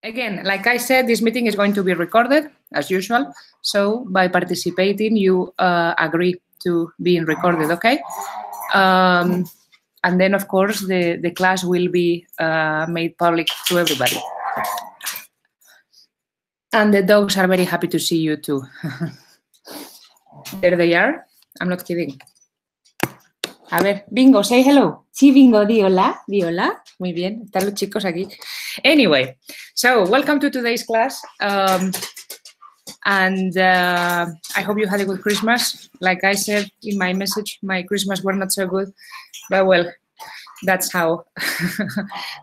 Again, like I said, this meeting is going to be recorded, as usual. So by participating, you agree to being recorded, okay? And then, of course, the class will be made public to everybody. And the dogs are very happy to see you too. There they are. I'm not kidding. A ver, Bingo, say hello. Sí, Bingo, di hola. Di hola. Muy bien, están los chicos aquí. Anyway, so welcome to today's class. And I hope you had a good Christmas. Like I said in my message, my Christmas were not so good. But well, that's how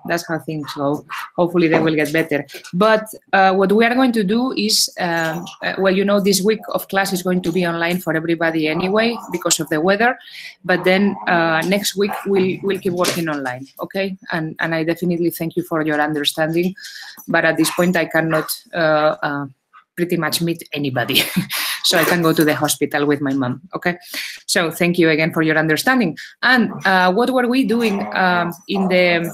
that's how things go. Hopefully they will get better. But what we are going to do is, well, you know, this week of class is going to be online for everybody anyway because of the weather. But then next week we'll keep working online, okay? And I definitely thank you for your understanding. But at this point, I cannot pretty much meet anybody. So I can go to the hospital with my mom, okay? So thank you again for your understanding. And what were we doing in the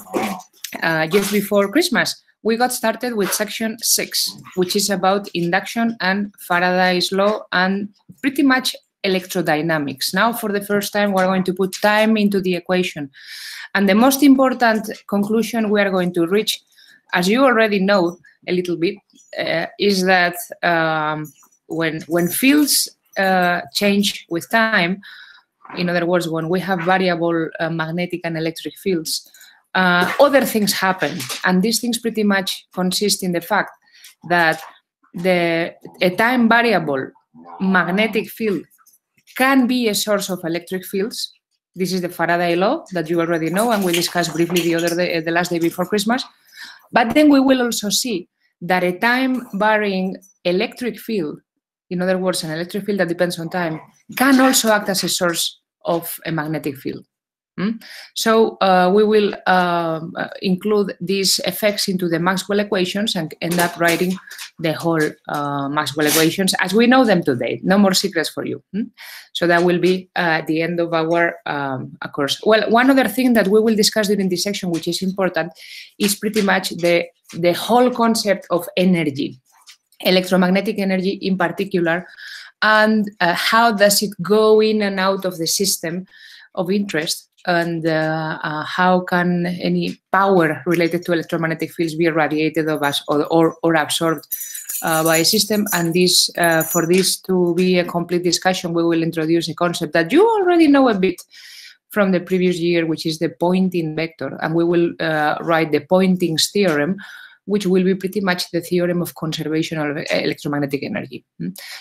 just before Christmas? We got started with section 6, which is about induction and Faraday's law and pretty much electrodynamics. Now, for the first time, we're going to put time into the equation. And the most important conclusion we are going to reach, as you already know a little bit, is that when fields change with time, in other words, when we have variable magnetic and electric fields, other things happen. And these things pretty much consist in the fact that a time variable magnetic field can be a source of electric fields. This is the Faraday Law that you already know, and we discussed briefly the last day before Christmas. But then we will also see that a time-varying electric field, in other words, an electric field that depends on time, can also act as a source of a magnetic field. So we will include these effects into the Maxwell equations and end up writing the whole Maxwell equations as we know them today. No more secrets for you. So that will be at the end of our course. Well, one other thing that we will discuss during this section, which is important, is pretty much the whole concept of energy, electromagnetic energy in particular, and how does it go in and out of the system of interest, and how can any power related to electromagnetic fields be radiated of us or absorbed by a system. And this, for this to be a complete discussion, we will introduce a concept that you already know a bit from the previous year, which is the Poynting vector. And we will write the Poynting's theorem, which will be pretty much the theorem of conservation of electromagnetic energy.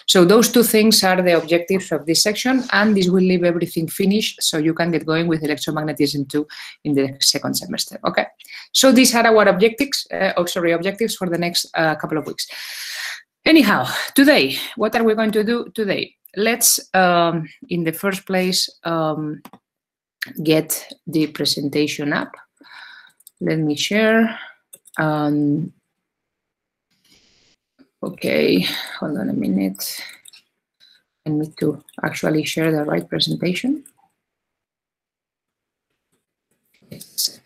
So those two things are the objectives of this section, and this will leave everything finished so you can get going with electromagnetism too in the second semester, okay? So these are our objectives, objectives for the next couple of weeks. Anyhow, today, what are we going to do today? Let's, in the first place, get the presentation up. Let me share. Okay, hold on a minute. I need to actually share the right presentation. Yes.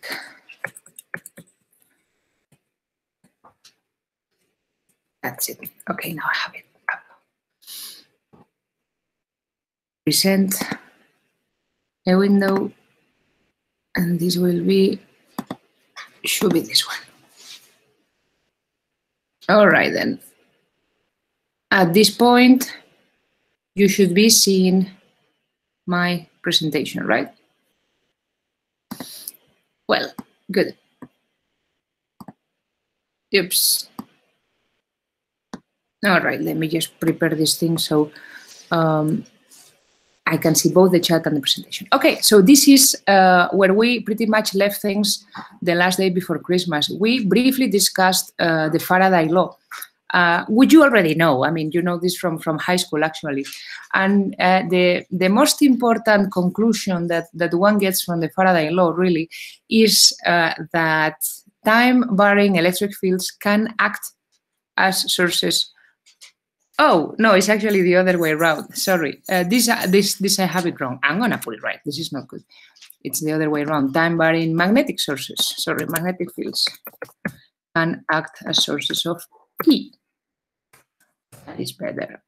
That's it. Okay, now I have it up. Present a window, and this will be, should be this one. All right, then. At this point, you should be seeing my presentation, right? Well, good. Oops. All right, let me just prepare this thing so I can see both the chat and the presentation. Okay, so this is where we pretty much left things the last day before Christmas. We briefly discussed the Faraday Law, which you already know. I mean, you know this from high school, actually. And the most important conclusion that one gets from the Faraday Law, really, is that time-varying electric fields can act as sources. Oh, no, it's actually the other way around. Sorry. This I have it wrong. I'm going to put it right. This is not good. It's the other way around. Time varying magnetic sources. Sorry, magnetic fields. can act as sources of E. That is better.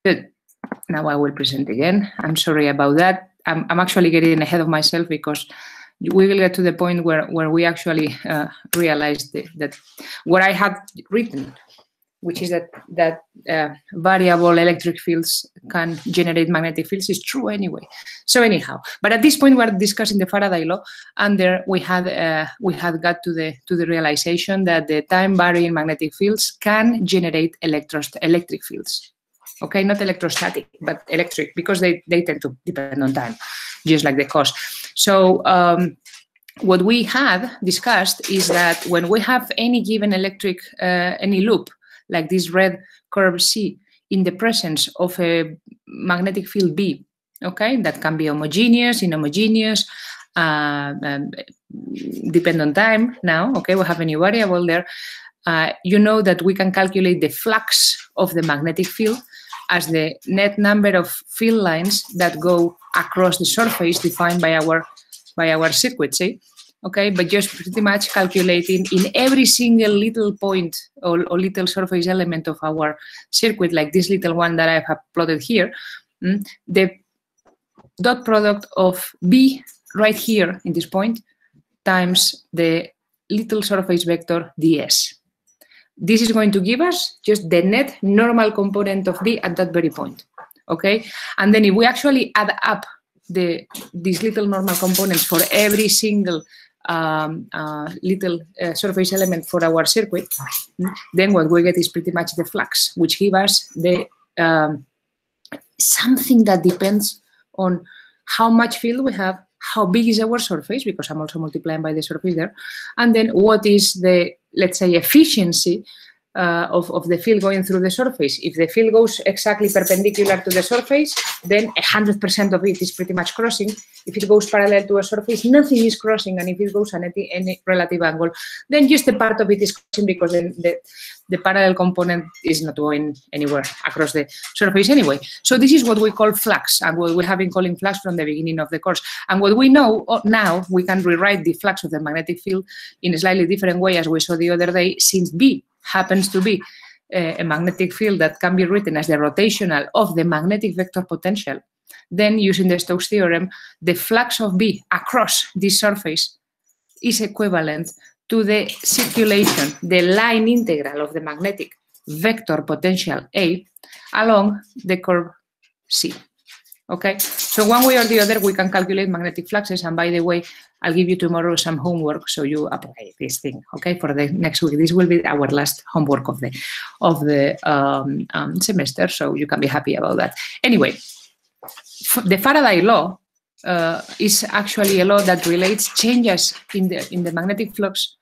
Good. Now I will present again. I'm sorry about that. I'm actually getting ahead of myself because we will get to the point where we actually realize that what I had written, which is that variable electric fields can generate magnetic fields, is true anyway. So anyhow, but at this point we're discussing the Faraday law, and there we had got to the realization that the time varying magnetic fields can generate electric fields. Okay, not electrostatic, but electric, because they tend to depend on time, just like the cause. So what we had discussed is that when we have any given any loop, like this red curve C, in the presence of a magnetic field B, okay, that can be homogeneous, inhomogeneous, depend on time now, okay, we have a new variable there. You know that we can calculate the flux of the magnetic field as the net number of field lines that go across the surface defined by our circuit, see? Okay, but just pretty much calculating in every single little point or little surface element of our circuit, like this little one that I have plotted here, the dot product of B right here in this point times the little surface vector ds. This is going to give us just the net normal component of B at that very point, okay? And then if we actually add up these little normal components for every single little surface element for our circuit, then what we get is pretty much the flux, which gives us the something that depends on how much field we have, how big is our surface, because I'm also multiplying by the surface there, and then what is the, let's say, efficiency of the field going through the surface. If the field goes exactly perpendicular to the surface, then 100% of it is pretty much crossing. If it goes parallel to a surface, nothing is crossing, and if it goes at any relative angle, then just a part of it is crossing, because then the parallel component is not going anywhere across the surface anyway. So this is what we call flux, and what we have been calling flux from the beginning of the course. And what we know now, we can rewrite the flux of the magnetic field in a slightly different way, as we saw the other day, since B happens to be a magnetic field that can be written as the rotational of the magnetic vector potential. Then, using the Stokes theorem, the flux of B across this surface is equivalent to the circulation, the line integral of the magnetic vector potential A along the curve C. Okay, so one way or the other, we can calculate magnetic fluxes. And by the way, I'll give you tomorrow some homework so you apply this thing. Okay, for the next week. This will be our last homework of the semester, so you can be happy about that. Anyway, the Faraday law is actually a law that relates changes in the magnetic flux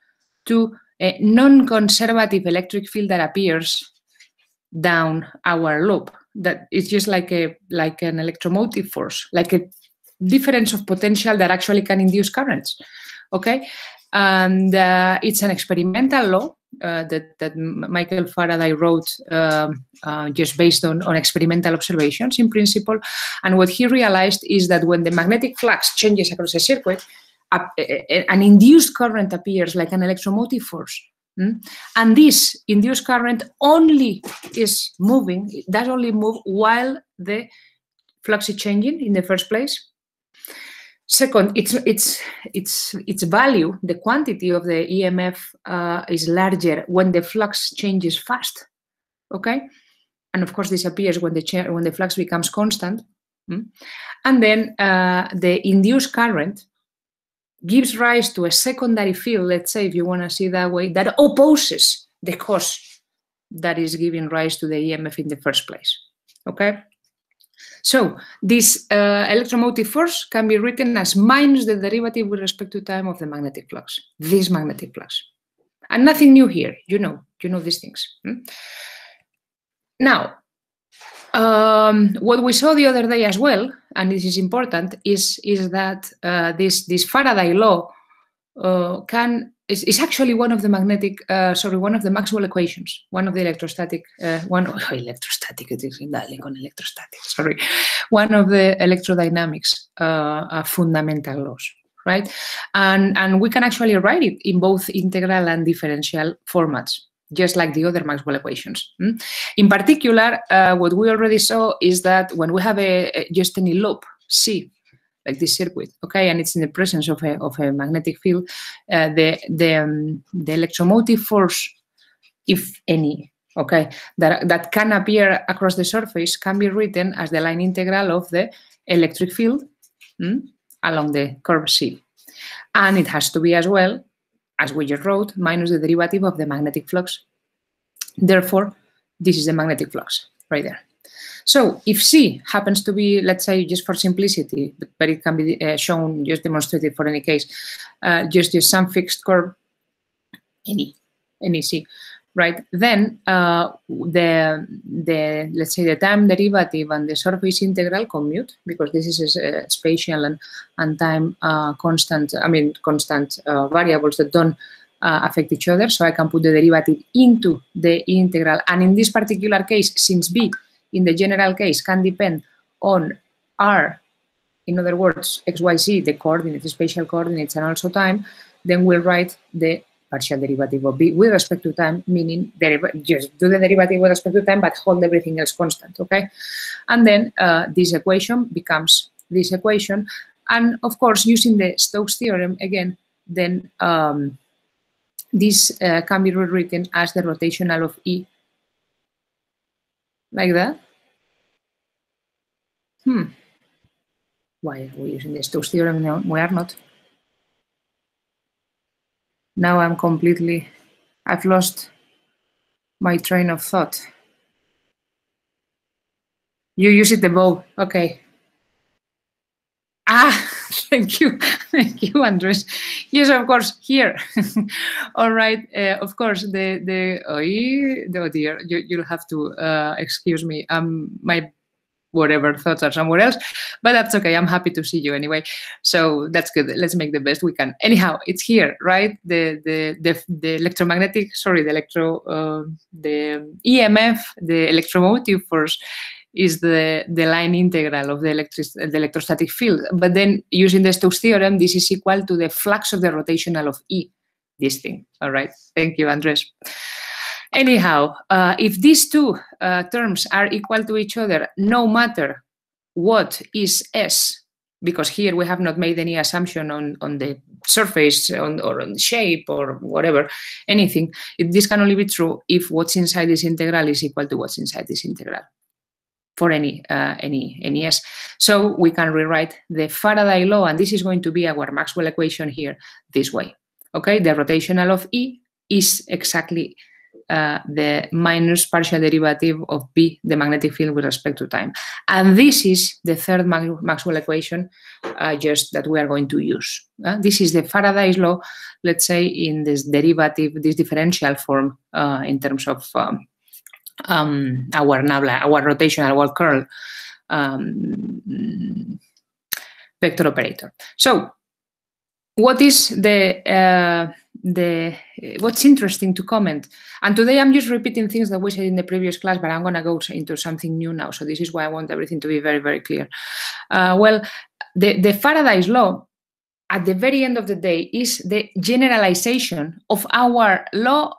to a non-conservative electric field that appears down our loop. That is just like an electromotive force, like a difference of potential that actually can induce currents. Okay, and it's an experimental law that Michael Faraday wrote just based on experimental observations in principle. And what he realized is that when the magnetic flux changes across a circuit, an induced current appears like an electromotive force. And this induced current only is moving, it does only move while the flux is changing in the first place. Second, its value, the quantity of the EMF is larger when the flux changes fast, okay? And of course, this appears when the flux becomes constant. And then the induced current gives rise to a secondary field, let's say, if you want to see that way, that opposes the cause that is giving rise to the EMF in the first place, okay? So this electromotive force can be written as minus the derivative with respect to time of the magnetic flux, this magnetic flux. And nothing new here, you know these things. Now, what we saw the other day as well, and this is important, is that this Faraday law is actually one of the one of the Maxwell equations, one of the electrostatic, one of the electrodynamics fundamental laws. right? And we can actually write it in both integral and differential formats, just like the other Maxwell equations. In particular, what we already saw is that when we have just any loop, C, like this circuit, okay, and it's in the presence of a magnetic field, the electromotive force, if any, okay, that can appear across the surface can be written as the line integral of the electric field along the curve C. And it has to be as well, as we just wrote, minus the derivative of the magnetic flux. Therefore, this is the magnetic flux right there. So if C happens to be, let's say, just for simplicity, but it can be shown, just demonstrated for any case, just some fixed curve, any C, right? Then let's say the time derivative and the surface integral commute, because this is a spatial and time constant variables that don't affect each other. So I can put the derivative into the integral. And in this particular case, since B in the general case can depend on R, in other words, x, y, z, the coordinates, the spatial coordinates, and also time, then we'll write the partial derivative of B with respect to time, meaning just do the derivative with respect to time, but hold everything else constant, okay? And then this equation becomes this equation. And of course, using the Stokes Theorem, again, then this can be rewritten as the rotational of E, like that. Why are we using the Stokes Theorem? No, we are not. Now I've lost my train of thought. You use it above, okay. Thank you, Andres. Yes, of course, here. All right, of course, oh dear, you'll have to excuse me. My whatever thoughts are somewhere else, but that's okay. I'm happy to see you anyway. So that's good. Let's make the best we can. Anyhow, it's here, right? The electromagnetic, sorry, the EMF, the electromotive force is the line integral of the electrostatic field. But then using the Stokes theorem, this is equal to the flux of the rotational of E, this thing. All right. Thank you, Andres. Anyhow, if these two terms are equal to each other, no matter what is S, because here we have not made any assumption on the surface or on the shape or whatever, anything, this can only be true if what's inside this integral is equal to what's inside this integral for any S. So we can rewrite the Faraday law, and this is going to be our Maxwell equation here this way. Okay, the rotational of E is exactly the minus partial derivative of B, the magnetic field, with respect to time. And this is the third Maxwell equation just that we are going to use. This is the Faraday's law, let's say, in this derivative, this differential form in terms of our nabla, our rotation, our curl vector operator. So what is what's interesting to comment? And today I'm just repeating things that we said in the previous class, but I'm going to go into something new now. So this is why I want everything to be very, very clear. Well, the Faraday's law, at the very end of the day, is the generalization of our law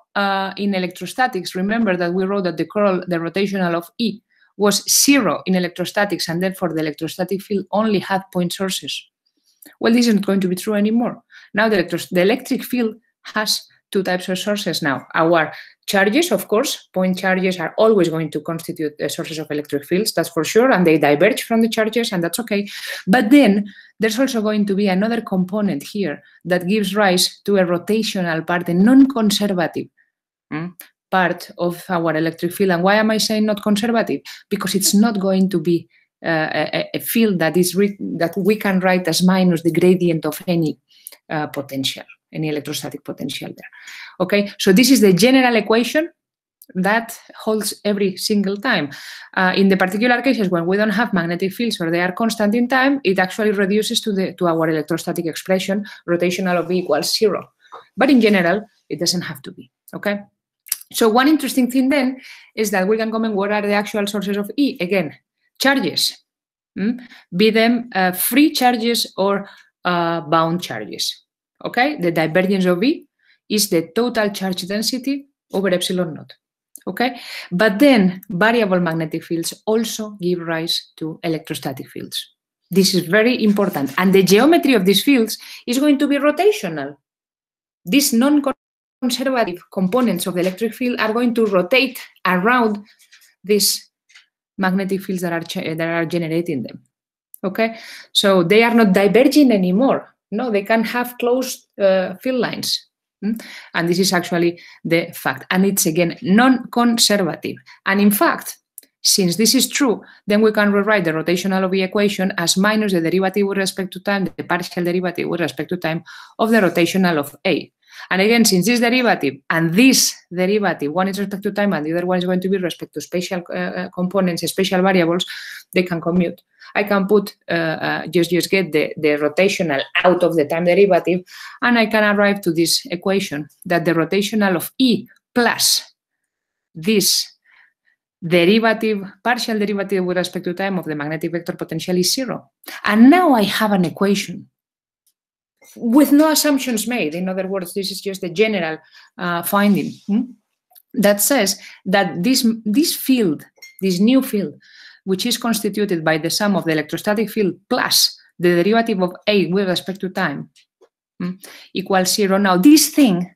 in electrostatics. Remember that we wrote that the rotational of E was 0 in electrostatics, and therefore the electrostatic field only had point sources. Well, this isn't going to be true anymore. Now the electric field has two types of sources now. Our charges, of course, point charges are always going to constitute the sources of electric fields, that's for sure, and they diverge from the charges, and that's okay. But then there's also going to be another component here that gives rise to a rotational part, a non-conservative part of our electric field. And why am I saying not conservative? Because it's not going to be a field that we can write as minus the gradient of any potential, any electrostatic potential there. Okay, so this is the general equation that holds every single time. In the particular cases when we don't have magnetic fields or they are constant in time, it actually reduces to our electrostatic expression, rotational of E equals 0. But in general, it doesn't have to be. Okay. So one interesting thing then is that we can comment what are the actual sources of E. Again, charges, be them free charges or bound charges. Okay, the divergence of E is the total charge density over epsilon naught. Okay, but then variable magnetic fields also give rise to electrostatic fields. This is very important, and the geometry of these fields is going to be rotational. These non-conservative components of the electric field are going to rotate around these magnetic fields that are generating them. Okay, so they are not diverging anymore. No, they can have closed field lines. And this is actually the fact. And it's, again, non-conservative. And in fact, since this is true, then we can rewrite the rotational of the equation as minus the derivative with respect to time, the partial derivative with respect to time of the rotational of A. And again, since this derivative and this derivative, one is respect to time and the other one is going to be respect to spatial components, spatial variables, they can commute. I can put, just get the rotational out of the time derivative, and I can arrive to this equation that the rotational of E plus this derivative, partial derivative with respect to time of the magnetic vector potential is 0. And now I have an equation with no assumptions made. In other words, this is just a general finding that says that this field, this new field, which is constituted by the sum of the electrostatic field plus the derivative of A with respect to time, equals 0. Now, this thing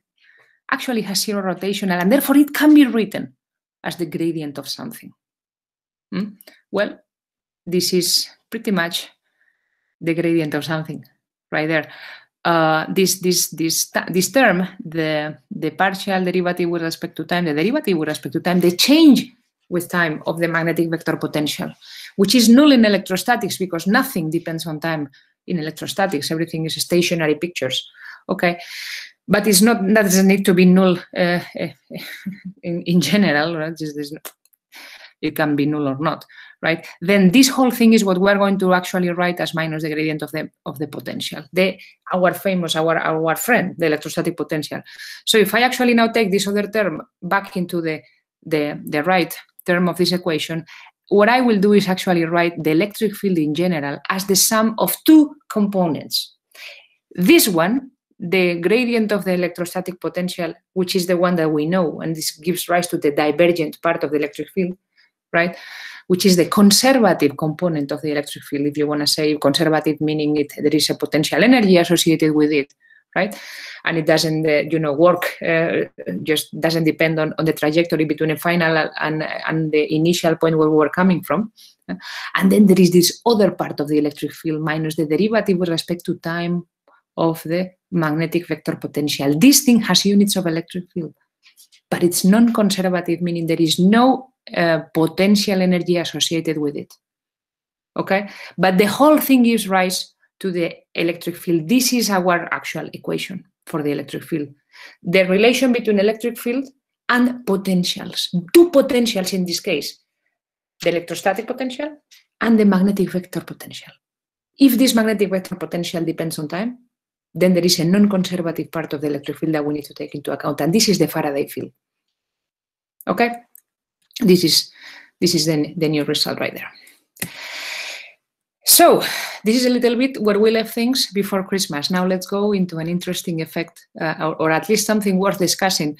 actually has 0 rotational, and therefore it can be written as the gradient of something. Well, this is pretty much the gradient of something right there. This term, the partial derivative with respect to time, the derivative with respect to time, the change with time of the magnetic vector potential, which is null in electrostatics because nothing depends on time in electrostatics. Everything is stationary pictures. Okay, but it's not, that doesn't need to be null in general, right? It can be null or not, right? Then this whole thing is what we're going to actually write as minus the gradient of the potential, our friend, the electrostatic potential. So if I actually now take this other term back into the right term of this equation, what I will do is actually write the electric field in general as the sum of two components. This one, the gradient of the electrostatic potential, which is the one that we know, and this gives rise to the divergent part of the electric field, right? Which is the conservative component of the electric field, if you want to say conservative, meaning there is a potential energy associated with it, right? And it doesn't, work, just doesn't depend on the trajectory between a final and the initial point where we were coming from. And then there is this other part of the electric field minus the derivative with respect to time of the magnetic vector potential. This thing has units of electric field, but it's non-conservative, meaning there is no potential energy associated with it. Okay, but the whole thing gives rise to the electric field. This is our actual equation for the electric field. The relation between electric field and potentials, two potentials in this case, the electrostatic potential and the magnetic vector potential. If this magnetic vector potential depends on time, then there is a non-conservative part of the electric field that we need to take into account, and this is the Faraday field. Okay, this is the new result right there. So this is a little bit where we left things before Christmas. Now let's go into an interesting effect, or at least something worth discussing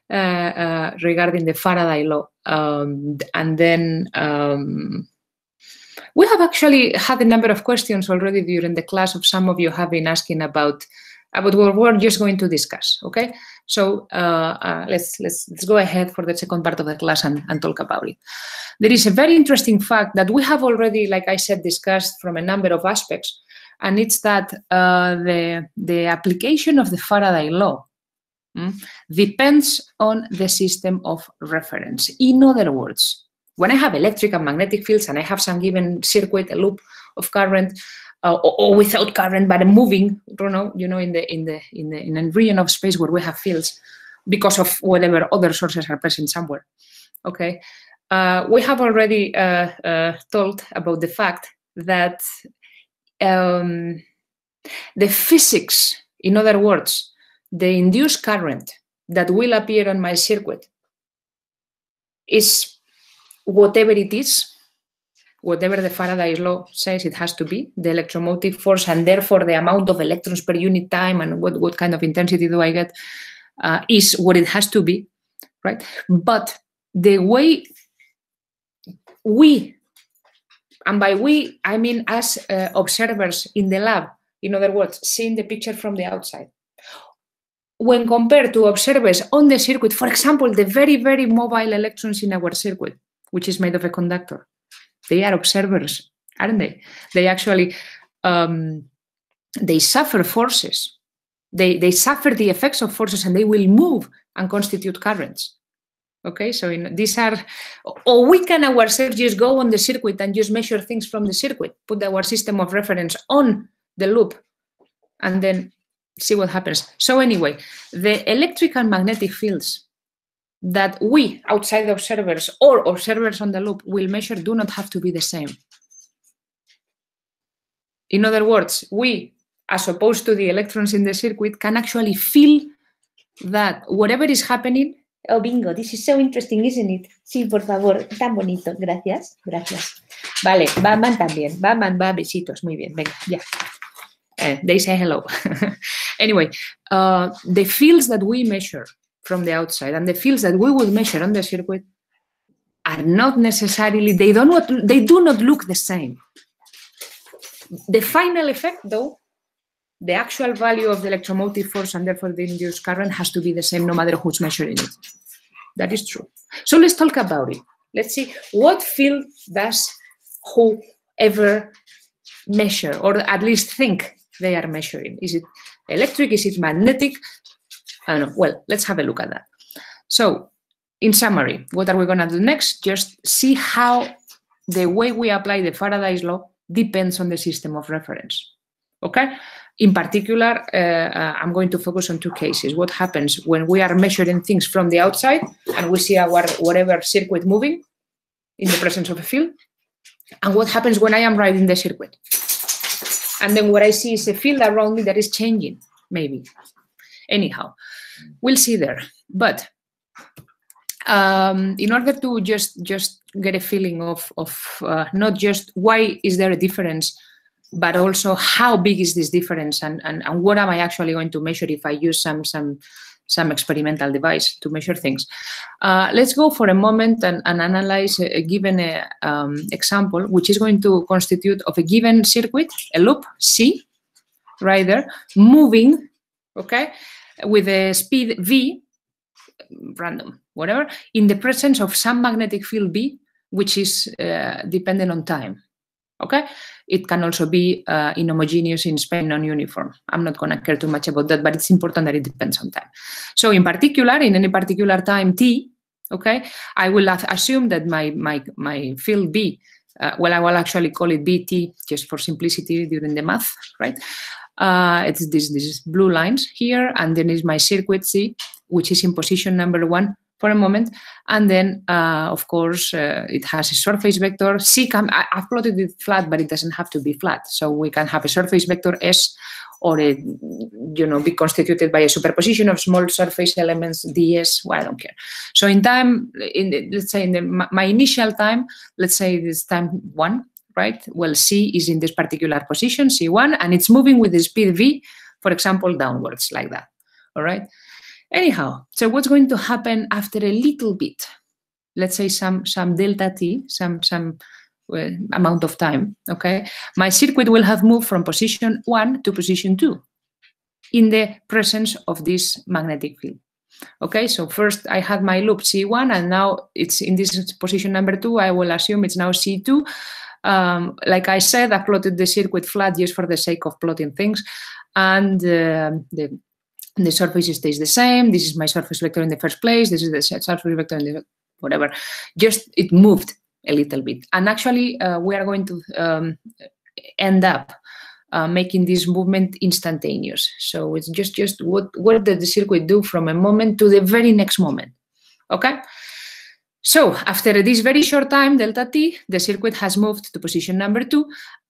regarding the Faraday law, and then. We have actually had a number of questions already during the class. Of some of you have been asking about what we're just going to discuss. Okay, so let's go ahead for the second part of the class and talk about it. There is a very interesting fact that we have already, like I said, discussed from a number of aspects, and it's that the application of the Faraday law depends on the system of reference. In other words, when I have electric and magnetic fields and I have some given circuit, a loop of current, or without current but moving, in a region of space where we have fields because of whatever other sources are present somewhere. Okay, we have already told about the fact that the physics, in other words, the induced current that will appear on my circuit is whatever it is, whatever the Faraday Law says it has to be, the electromotive force, and therefore the amount of electrons per unit time and what kind of intensity do I get is what it has to be, right? But the way we, and by we, I mean as observers in the lab, in other words, seeing the picture from the outside, when compared to observers on the circuit, for example, the very, very mobile electrons in our circuit, which is made of a conductor, they are observers, aren't they? They actually, they suffer forces. They suffer the effects of forces, and they will move and constitute currents. Okay, so these are, or we can ourselves just go on the circuit and just measure things from the circuit, put our system of reference on the loop, and then see what happens. So anyway, the electric and magnetic fields that we, outside observers or observers on the loop, will measure do not have to be the same. In other words, we, as opposed to the electrons in the circuit, can actually feel that whatever is happening. Oh, bingo, this is so interesting, isn't it? Sí, por favor, tan bonito. Gracias, gracias. Vale, Batman también. Batman va besitos. Muy bien, venga, ya. They say hello. Anyway, the fields that we measure from the outside and the fields that we will measure on the circuit are not necessarily, they do not look the same. The final effect, though, the actual value of the electromotive force and therefore the induced current has to be the same no matter who's measuring it. That is true. So let's talk about it. Let's see what field does whoever measure, or at least think they are measuring. Is it electric? Is it magnetic? I don't know. Well, let's have a look at that. So in summary, what are we going to do next? Just see how the way we apply the Faraday's law depends on the system of reference. Okay? In particular, I'm going to focus on two cases. What happens when we are measuring things from the outside and we see our whatever circuit moving in the presence of a field, and what happens when I am riding the circuit. And then what I see is a field around me that is changing, maybe. Anyhow, we'll see there. But in order to just get a feeling of not just why is there a difference, but also how big is this difference, and what am I actually going to measure if I use some experimental device to measure things. Let's go for a moment and analyze a given example, which is going to constitute of a given circuit, a loop C, right there, moving, okay, with a speed V, random, whatever, in the presence of some magnetic field B, which is dependent on time. Okay, it can also be inhomogeneous, in Spain, non-uniform. I'm not going to care too much about that, but it's important that it depends on time. So in particular, in any particular time t, okay, I will assume that my field B, well, I will actually call it BT just for simplicity during the math, right? It's these blue lines here, and then is my circuit C, which is in position number 1 for a moment, and then of course it has a surface vector. I've plotted it flat, but it doesn't have to be flat. So we can have a surface vector S, or a, be constituted by a superposition of small surface elements ds. Well, I don't care. So in time, let's say my initial time, let's say this time 1, right? Well, C is in this particular position, C1, and it's moving with the speed V, for example, downwards like that. All right. Anyhow, so what's going to happen after a little bit? Let's say some delta t, some amount of time, okay? My circuit will have moved from position 1 to position 2 in the presence of this magnetic field. Okay, so first I had my loop C1, and now it's in this position number 2. I will assume it's now C2. Like I said, I plotted the circuit flat just for the sake of plotting things, and the surface stays the same. This is my surface vector in the first place. This is the surface vector in the whatever. Just it moved a little bit. And actually, we are going to end up making this movement instantaneous. So it's just what did the circuit do from a moment to the very next moment. Okay? So after this very short time, delta t, the circuit has moved to position number 2.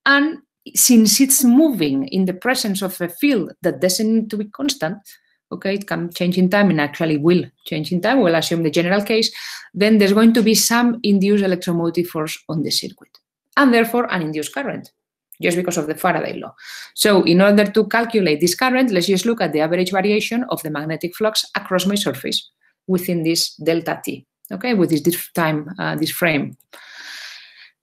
And since it's moving in the presence of a field that doesn't need to be constant, okay, it can change in time and actually will change in time, we'll assume the general case, then there's going to be some induced electromotive force on the circuit. and therefore an induced current, just because of the Faraday law. So in order to calculate this current, let's just look at the average variation of the magnetic flux across my surface within this delta t, okay, with this time, this frame.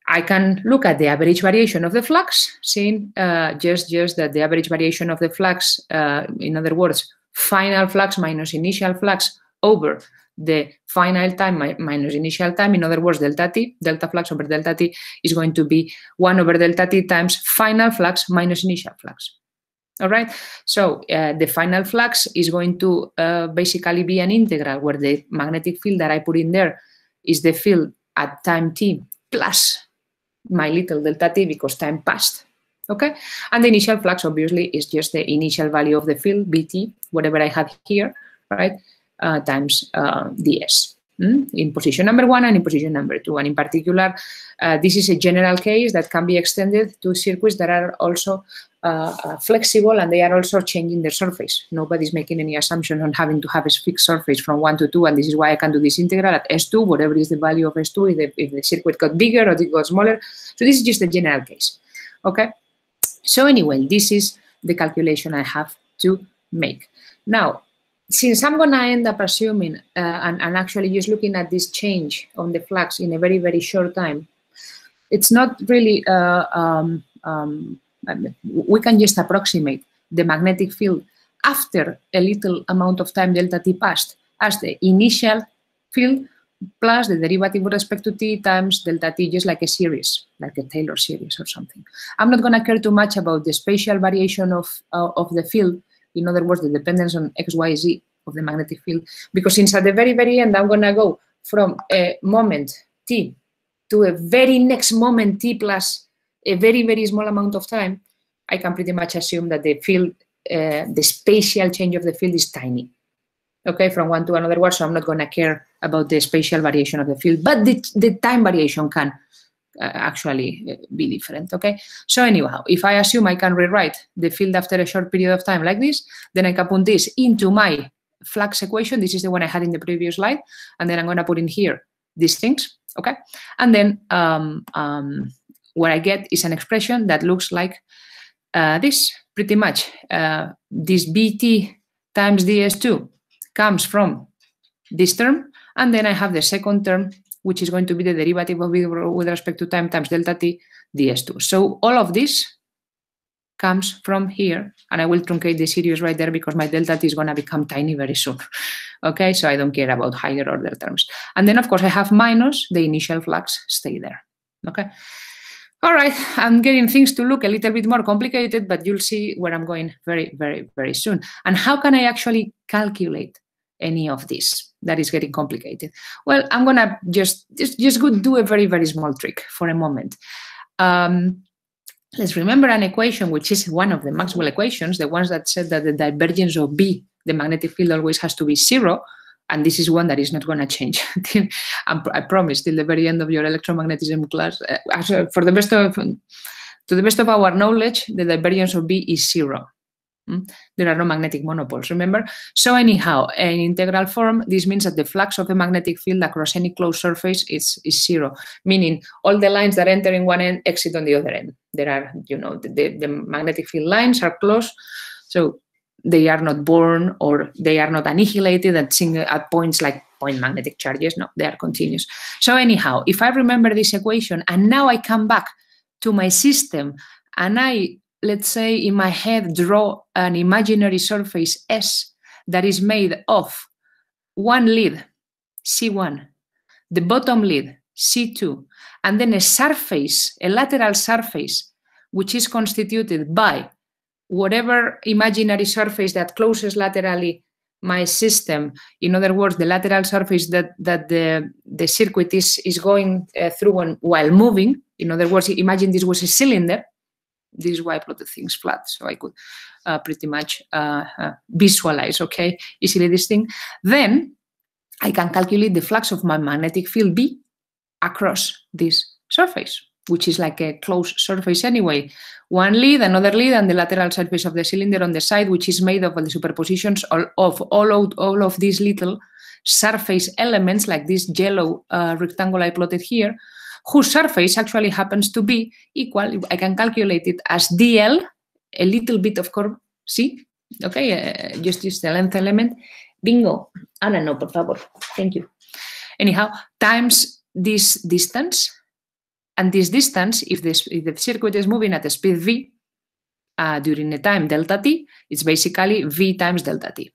I can look at the average variation of the flux, seeing just that the average variation of the flux, in other words, final flux minus initial flux over the final time minus initial time. In other words, delta t, delta flux over delta t is going to be 1 over delta t times final flux minus initial flux. All right, so the final flux is going to basically be an integral where the magnetic field that I put in there is the field at time t plus my little delta t because time passed. Okay, and the initial flux obviously is just the initial value of the field, Bt, whatever I have here, right, times ds in position number 1 and in position number 2. And in particular, this is a general case that can be extended to circuits that are also flexible and they are also changing their surface. Nobody's making any assumptions on having to have a fixed surface from 1 to 2, and this is why I can do this integral at S2, whatever is the value of S2, if the circuit got bigger or it got smaller. So this is just a general case, okay? So anyway, this is the calculation I have to make. Now, since I'm going to end up assuming and actually just looking at this change on the flux in a very, very short time, it's not really, we can just approximate the magnetic field after a little amount of time delta t passed as the initial field plus the derivative with respect to t times delta t, just like a series, like a Taylor series or something. I'm not going to care too much about the spatial variation of the field, in other words, the dependence on x, y, z of the magnetic field, because since at the very, very end, I'm going to go from a moment t to a very next moment t plus a very, very small amount of time, I can pretty much assume that the field, the spatial change of the field is tiny. Okay, from one to another word, so I'm not going to care about the spatial variation of the field, but the time variation can actually be different, okay? So anyhow, if I assume I can rewrite the field after a short period of time like this, then I can put this into my flux equation. This is the one I had in the previous slide, and then I'm going to put in here these things, okay? And then what I get is an expression that looks like this, pretty much. This Bt times ds2 comes from this term, and then I have the second term, which is going to be the derivative of it with respect to time times delta t ds2. So all of this comes from here, and I will truncate the series right there because my delta t is going to become tiny very soon. Okay, so I don't care about higher order terms. And then, of course, I have minus the initial flux stay there. Okay. All right, I'm getting things to look a little bit more complicated, but you'll see where I'm going very, very, very soon. And how can I actually calculate any of this that is getting complicated? Well, I'm going to just do a very, very small trick for a moment. Let's remember an equation, which is one of the Maxwell equations, the ones that said that the divergence of B, the magnetic field, always has to be 0. And this is one that is not going to change. I promise, till the very end of your electromagnetism class. To the best of our knowledge, the divergence of B is 0. There are no magnetic monopoles, remember? So anyhow, in integral form, this means that the flux of a magnetic field across any closed surface is 0, meaning all the lines that enter in one end exit on the other end. There are, you know, the magnetic field lines are closed, so they are not born or they are not annihilated at points like point magnetic charges. No, they are continuous. So anyhow, if I remember this equation and now I come back to my system and I, let's say, in my head, draw an imaginary surface S that is made of one lid, C1, the bottom lid, C2, and then a surface, a lateral surface, which is constituted by whatever imaginary surface that closes laterally my system. In other words, the lateral surface that the circuit is going through while moving. In other words, imagine this was a cylinder. This is why I plotted things flat, so I could pretty much visualize, okay, easily this thing. Then I can calculate the flux of my magnetic field B across this surface, which is like a closed surface anyway. One lid, another lid, and the lateral surface of the cylinder on the side, which is made of the superpositions of all of these little surface elements, like this yellow rectangle I plotted here, whose surface actually happens to be equal, I can calculate it as dl, a little bit of curve C, okay, just use the length element. Bingo. Ana, no, por favor. Thank you. Anyhow, times this distance, and this distance, if the circuit is moving at the speed v during the time delta t, it's basically v times delta t.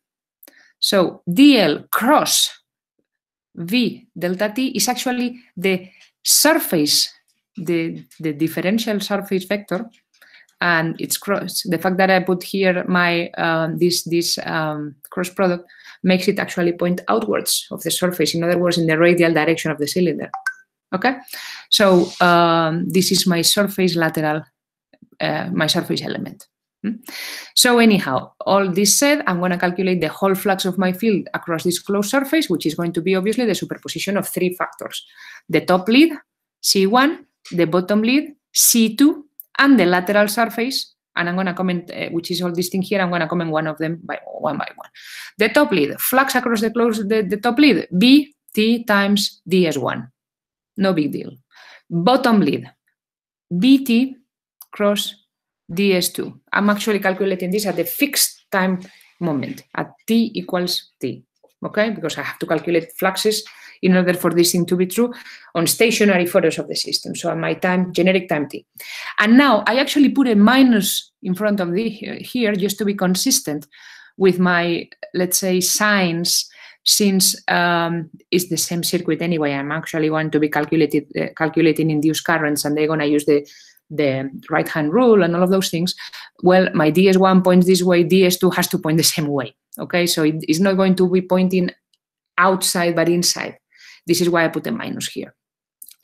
So dl cross v delta t is actually the surface, the differential surface vector, and it's cross. The fact that I put here my this cross product makes it actually point outwards of the surface. In other words, in the radial direction of the cylinder. Okay, so this is my surface lateral, my surface element. So anyhow, all this said, I'm going to calculate the whole flux of my field across this closed surface, which is going to be obviously the superposition of three factors: the top lead, C1, the bottom lead, C2, and the lateral surface. And I'm going to comment, which is all this thing here, I'm going to comment one of them one by one. The top lead, flux across the top lead, BT times ds1. No big deal. Bottom lead, BT cross ds2. I'm actually calculating this at the fixed time moment, at t equals t, okay? Because I have to calculate fluxes in order for this thing to be true on stationary photos of the system. So at my time, generic time t. And now I actually put a minus in front of the here just to be consistent with my, let's say, signs, since it's the same circuit anyway. I'm actually going to be calculating induced currents, and they're going to use the right-hand rule and all of those things. Well, my ds1 points this way, ds2 has to point the same way, okay? So it's not going to be pointing outside but inside. This is why I put a minus here,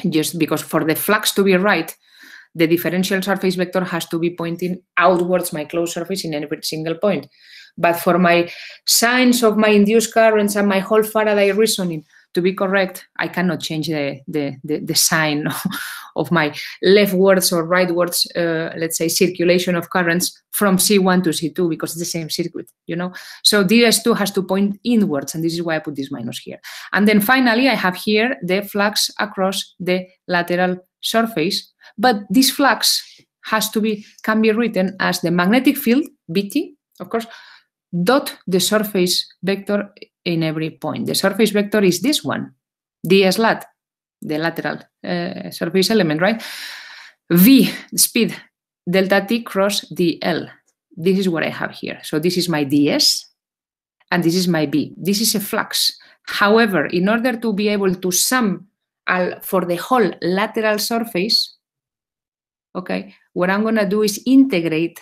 just because for the flux to be right, the differential surface vector has to be pointing outwards my closed surface in every single point. But for my signs of my induced currents and my whole Faraday reasoning to be correct, I cannot change the sign of my leftwards or rightwards, let's say, circulation of currents from C1 to C2, because it's the same circuit, you know. So ds2 has to point inwards, and this is why I put this minus here. And then finally, I have here the flux across the lateral surface, but this flux can be written as the magnetic field, BT, of course, dot the surface vector in every point. The surface vector is this one, ds lat, the lateral surface element, right? V, speed, delta t cross dl. This is what I have here. So this is my ds, and this is my b. This is a flux. However, in order to be able to sum for the whole lateral surface, okay, what I'm going to do is integrate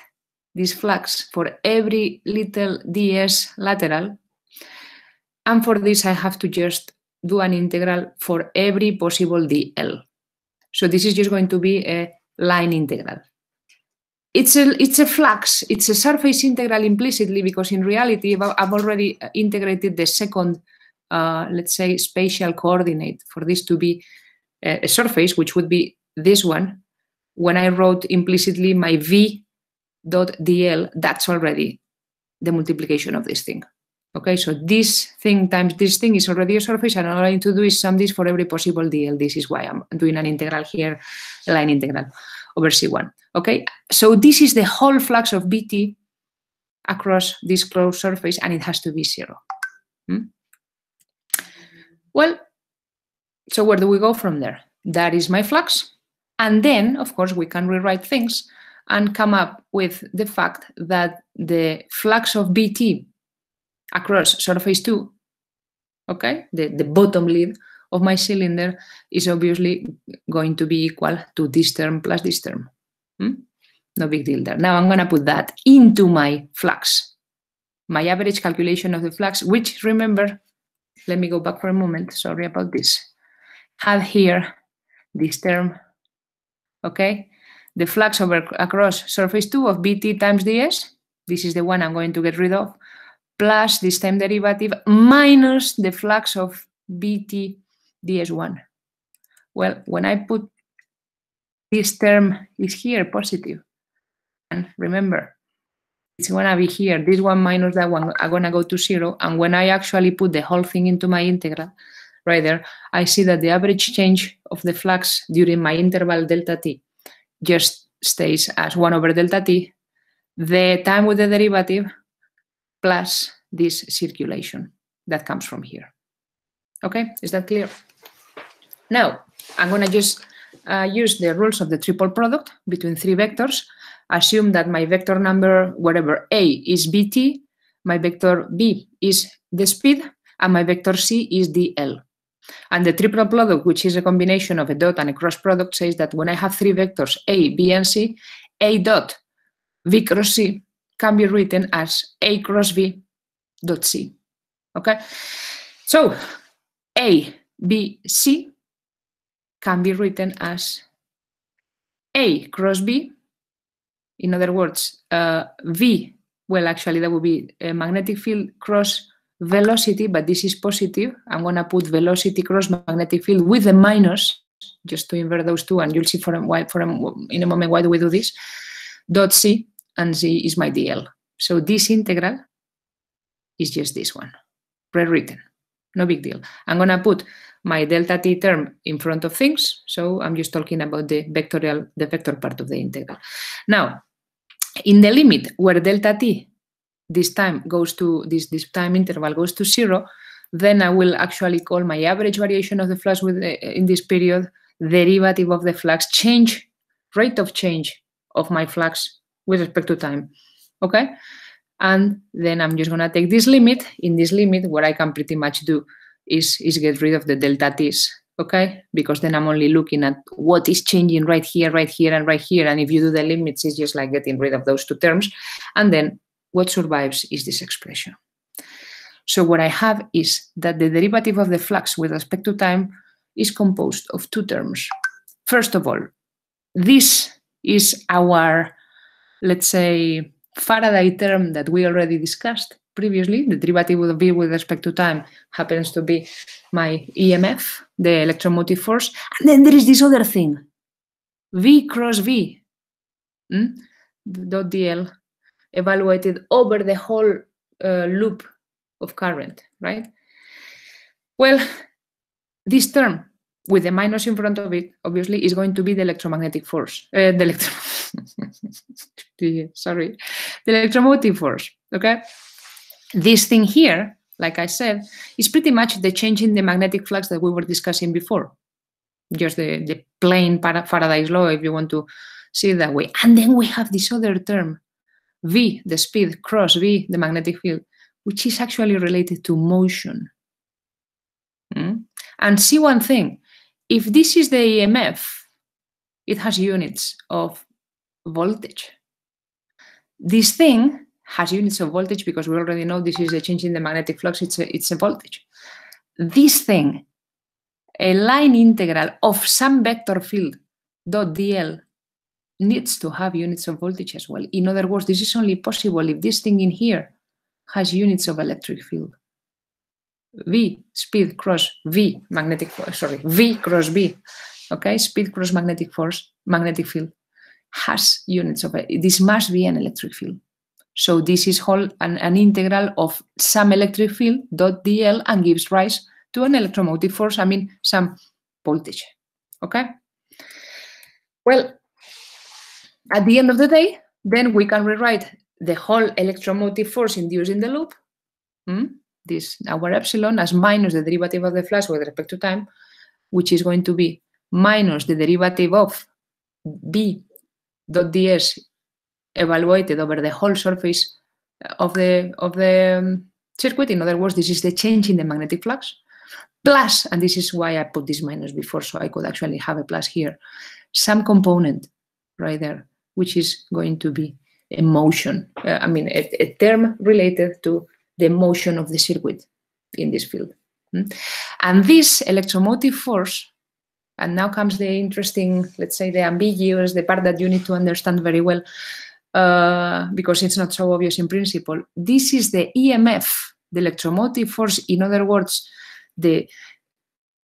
this flux for every little ds lateral. And for this, I have to just do an integral for every possible dl. So this is just going to be a line integral. It's a flux. It's a surface integral implicitly, because in reality, I've already integrated the second, let's say, spatial coordinate for this to be a surface, which would be this one. When I wrote implicitly my v dot dl, that's already the multiplication of this thing. Okay, so this thing times this thing is already a surface, and all I need to do is sum this for every possible dl. This is why I'm doing an integral here, a line integral over C1. Okay, so this is the whole flux of BT across this closed surface, and it has to be 0. Well, so where do we go from there? That is my flux. And then, of course, we can rewrite things and come up with the fact that the flux of BT across surface 2, okay, the bottom lead of my cylinder is obviously going to be equal to this term plus this term. No big deal there. Now I'm going to put that into my flux, my average calculation of the flux, which, remember, let me go back for a moment, sorry about this, had here this term, okay, the flux across surface 2 of BT times ds, this is the one I'm going to get rid of, plus this time derivative minus the flux of BT ds1. Well, when I put this term is here, positive, and remember, it's going to be here, this one minus that one are going to go to 0, and when I actually put the whole thing into my integral, right there, I see that the average change of the flux during my interval delta t just stays as 1 over delta t, the time with the derivative plus this circulation that comes from here. Okay, is that clear? Now, I'm going to just use the rules of the triple product between 3 vectors. Assume that my vector number, whatever, A is bt, my vector B is the speed, and my vector C is dl. And the triple product, which is a combination of a dot and a cross product, says that when I have 3 vectors A, B, and C, A dot V cross C can be written as A cross V dot C. Okay? So A, B, C can be written as A cross B. In other words, V, well, actually, that would be a magnetic field cross velocity, but this is positive. I'm going to put velocity cross magnetic field with a minus, just to invert those two, and you'll see in a moment why do we do this. Dot C, and C is my dl. So this integral is just this one, pre-written. No big deal. I'm going to put my delta t term in front of things, so I'm just talking about the vector part of the integral. Now, in the limit where delta t this time goes to this time interval goes to 0, then I will actually call my average variation of the flux in this period derivative of the flux change, rate of change of my flux with respect to time. Okay? And then I'm just going to take this limit. In this limit, what I can pretty much do is get rid of the delta t's, okay? Because then I'm only looking at what is changing right here, and right here. And if you do the limits, it's just like getting rid of those 2 terms. And then what survives is this expression. So what I have is that the derivative of the flux with respect to time is composed of 2 terms. First of all, this is our, let's say, Faraday term that we already discussed previously. The derivative of V with respect to time happens to be my EMF, the electromotive force. And then there is this other thing, V cross V, dot dl, evaluated over the whole loop of current, right? Well, this term with the minus in front of it, obviously, is going to be the electromagnetic force, the electromotive force, okay? This thing here, like I said, is pretty much the change in the magnetic flux that we were discussing before. Just the plain Faraday's law, if you want to see it that way. And then we have this other term, V, the speed, cross V, the magnetic field, which is actually related to motion. And see one thing, if this is the EMF, it has units of voltage. This thing has units of voltage because we already know this is a change in the magnetic flux, it's a voltage. This thing, a line integral of some vector field dot dl, needs to have units of voltage as well. In other words, this is only possible if this thing in here has units of electric field. V, speed cross V, magnetic force, sorry, V cross V, okay, speed cross magnetic force, magnetic field, has units of it. This must be an electric field. So this is whole an integral of some electric field dot dl and gives rise to an electromotive force, I mean, some voltage, okay? Well, at the end of the day, then we can rewrite the whole electromotive force induced in the loop, this our epsilon, as minus the derivative of the flux with respect to time, which is going to be minus the derivative of B dot ds evaluated over the whole surface of the circuit. In other words, this is the change in the magnetic flux, plus, and this is why I put this minus before, so I could actually have a plus here, some component right there, which is going to be a motion, a term related to the motion of the circuit in this field. And this electromotive force, and now comes the interesting, let's say the ambiguous, the part that you need to understand very well, because it's not so obvious in principle. This is the EMF, the electromotive force, in other words, the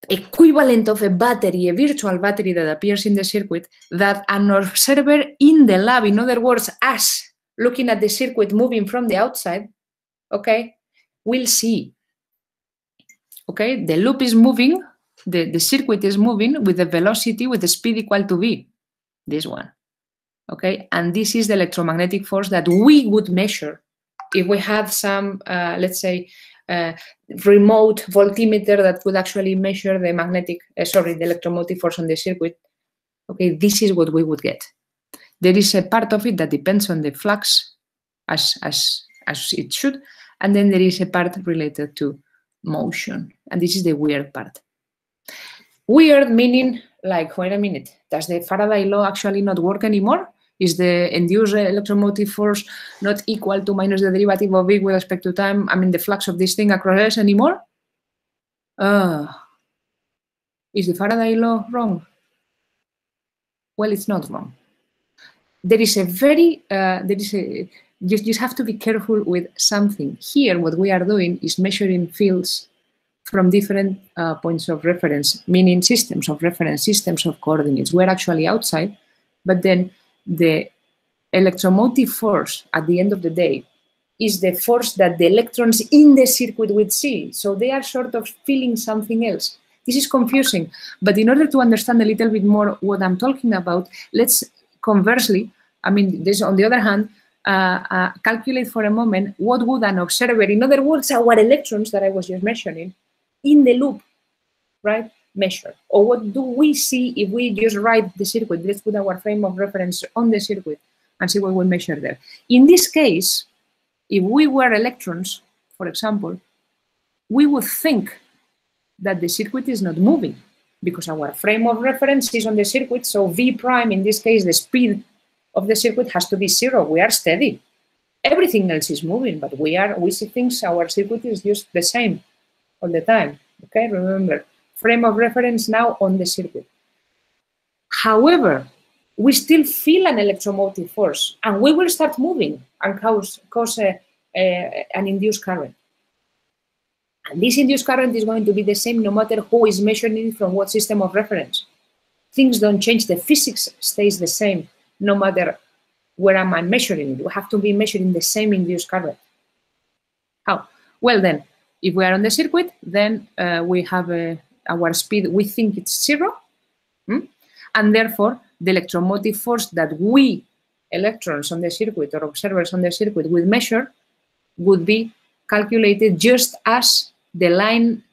equivalent of a battery, a virtual battery that appears in the circuit that an observer in the lab, in other words, us looking at the circuit moving from the outside, okay, will see. okay, the loop is moving, the circuit is moving with the velocity, with the speed equal to v, this one, okay? And this is the electromagnetic force that we would measure if we had some, let's say, remote voltmeter that could actually measure the the electromotive force on the circuit. Okay, this is what we would get. There is a part of it that depends on the flux as it should, and then there is a part related to motion, and this is the weird part. Weird meaning, like, wait a minute, does the Faraday law actually not work anymore? Is the induced electromotive force not equal to minus the derivative of V with respect to time, I mean the flux of this thing across S anymore? Is the Faraday law wrong? Well, it's not wrong. There is a very, you just have to be careful with something. Here, what we are doing is measuring fields from different points of reference, meaning systems of reference, systems of coordinates. We're actually outside, but then the electromotive force at the end of the day is the force that the electrons in the circuit would see. So they are sort of feeling something else. This is confusing, but in order to understand a little bit more what I'm talking about, let's conversely, I mean, this on the other hand, calculate for a moment what would an observer, in other words, our electrons that I was just mentioning, in the loop, right, measure. Or what do we see if we just write the circuit? Let's put our frame of reference on the circuit and see what we measure there. In this case, if we were electrons, for example, we would think that the circuit is not moving because our frame of reference is on the circuit, so V prime, in this case, the speed of the circuit has to be 0. We are steady. Everything else is moving, but we see things, our circuit is just the same all the time. Okay, remember, frame of reference now on the circuit. However, we still feel an electromotive force, and we will start moving and cause an induced current. And this induced current is going to be the same no matter who is measuring it from what system of reference. Things don't change. The physics stays the same no matter where am I measuring it. We have to be measuring the same induced current. How? Well, then, if we are on the circuit, then we have our speed, we think it's 0. And therefore, the electromotive force that we, electrons on the circuit or observers on the circuit, would measure would be calculated just as the line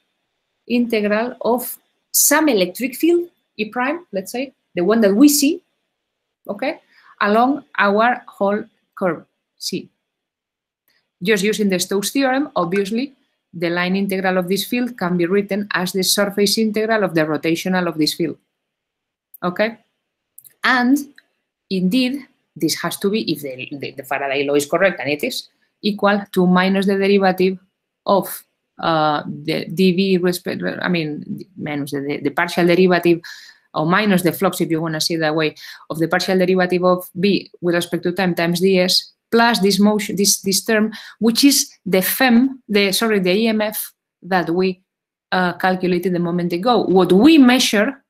integral of some electric field, E prime, let's say, the one that we see, okay, along our whole curve, C. Just using the Stokes theorem, obviously, the line integral of this field can be written as the surface integral of the rotational of this field, okay? And indeed, this has to be, if the Faraday law is correct, and it is, equal to minus the derivative of the dV respect, I mean, minus the partial derivative, or minus the flux, if you want to see it that way, of the partial derivative of V with respect to time times ds, plus this motion, this term, which is the the EMF that we calculated a moment ago. What we measure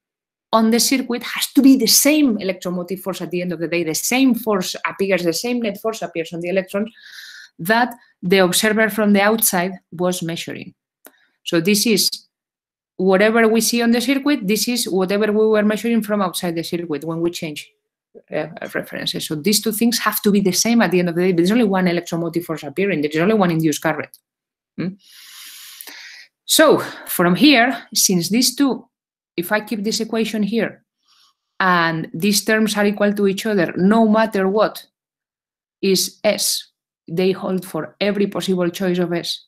on the circuit has to be the same electromotive force at the end of the day. The same force appears, the same net force appears on the electrons that the observer from the outside was measuring. So this is whatever we see on the circuit, this is whatever we were measuring from outside the circuit when we change references. So these two things have to be the same at the end of the day. There's only one electromotive force appearing. There's only one induced current. So from here, since these two, if I keep this equation here, and these terms are equal to each other, no matter what is S, they hold for every possible choice of S.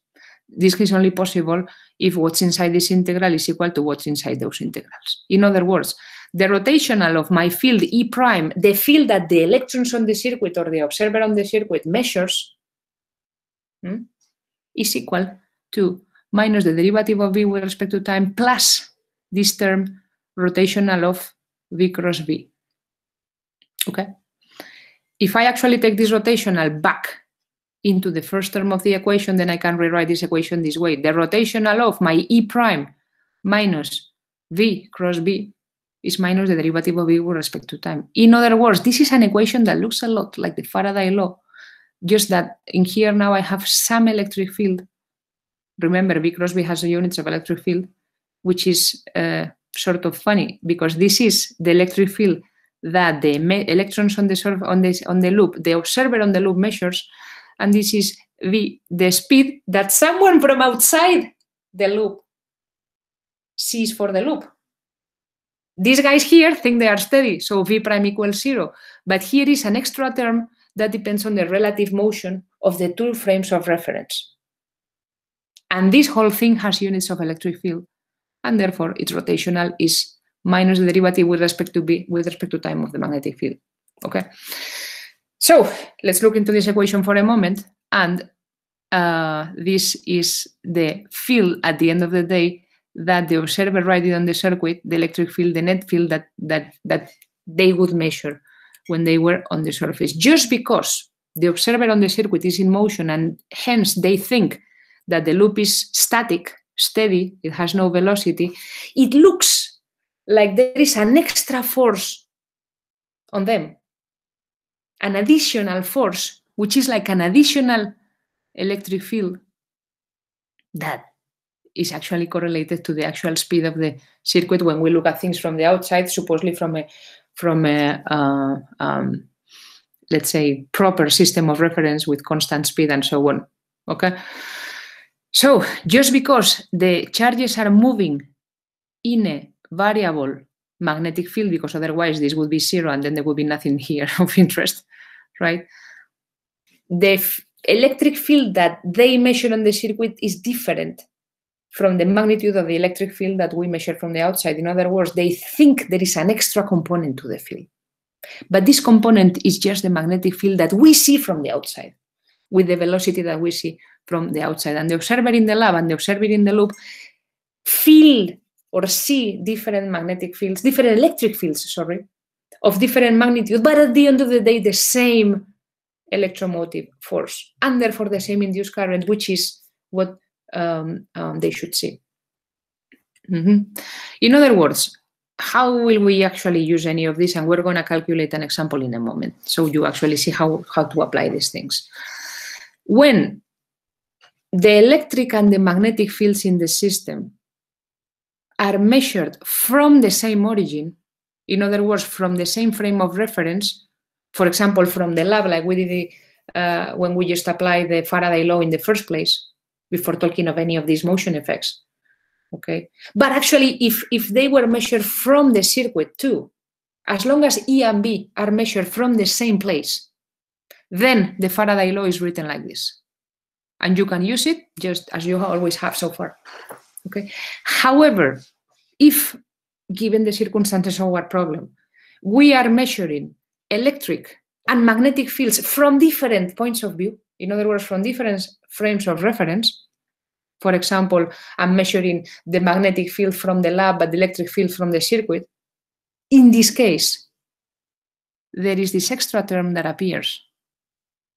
This is only possible if what's inside this integral is equal to what's inside those integrals. In other words, the rotational of my field E prime, the field that the electrons on the circuit or the observer on the circuit measures, is equal to minus the derivative of V with respect to time plus this term rotational of V cross V. Okay? If I actually take this rotational back into the first term of the equation, then I can rewrite this equation this way. The rotational of my E prime minus V cross V is minus the derivative of V with respect to time. In other words, this is an equation that looks a lot like the Faraday law, just that in here now I have some electric field remember, V cross B has units of electric field, which is sort of funny because this is the electric field that the electrons on the loop, the observer on the loop measures, and this is V, the speed that someone from outside the loop sees for the loop. These guys here think they are steady, so V prime equals 0. But here is an extra term that depends on the relative motion of the two frames of reference. And this whole thing has units of electric field, and therefore its rotational is minus the derivative with respect to B, with respect to time of the magnetic field. Okay. So let's look into this equation for a moment. And this is the field at the end of the day that the observer writing on the circuit, the electric field, the net field that they would measure when they were on the surface. Just because the observer on the circuit is in motion and hence they think that the loop is static, steady, it has no velocity, it looks like there is an extra force on them, an additional force, which is like an additional electric field that is actually correlated to the actual speed of the circuit when we look at things from the outside, supposedly from a let's say, proper system of reference with constant speed and so on. Okay. So just because the charges are moving in a variable magnetic field, because otherwise this would be 0 and then there would be nothing here of interest, right? The electric field that they measure on the circuit is different from the magnitude of the electric field that we measure from the outside. In other words, they think there is an extra component to the field. But this component is just the magnetic field that we see from the outside, with the velocity that we see from the outside. And the observer in the lab and the observer in the loop feel or see different magnetic fields, different electric fields, sorry, of different magnitude, but at the end of the day, the same electromotive force, and therefore the same induced current, which is what they should see. In other words, how will we actually use any of this? And we're going to calculate an example in a moment, so you actually see how to apply these things. When the electric and the magnetic fields in the system are measured from the same origin, in other words, from the same frame of reference, for example, from the lab, like we did when we just applied the Faraday Law in the first place, before talking of any of these motion effects. Okay, but actually, if they were measured from the circuit too, as long as E and B are measured from the same place, then the Faraday Law is written like this. And you can use it just as you always have so far. Okay. However, if, given the circumstances of our problem, we are measuring electric and magnetic fields from different points of view, in other words, from different frames of reference. For example, I'm measuring the magnetic field from the lab, but the electric field from the circuit. In this case, there is this extra term that appears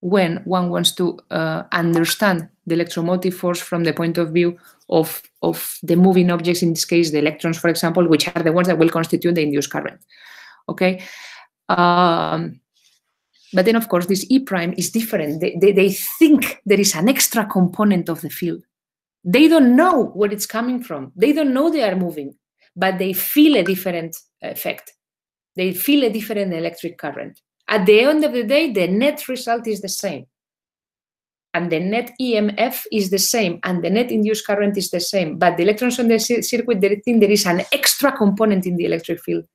when one wants to understand the electromotive force from the point of view of the moving objects, in this case, the electrons, for example, which are the ones that will constitute the induced current. Okay. But then, of course, this E prime is different. They think there is an extra component of the field. They don't know where it's coming from. They don't know they are moving, but they feel a different effect. They feel a different electric current. At the end of the day, the net result is the same. And the net EMF is the same. And the net induced current is the same. But the electrons on the circuit, they think there is an extra component in the electric field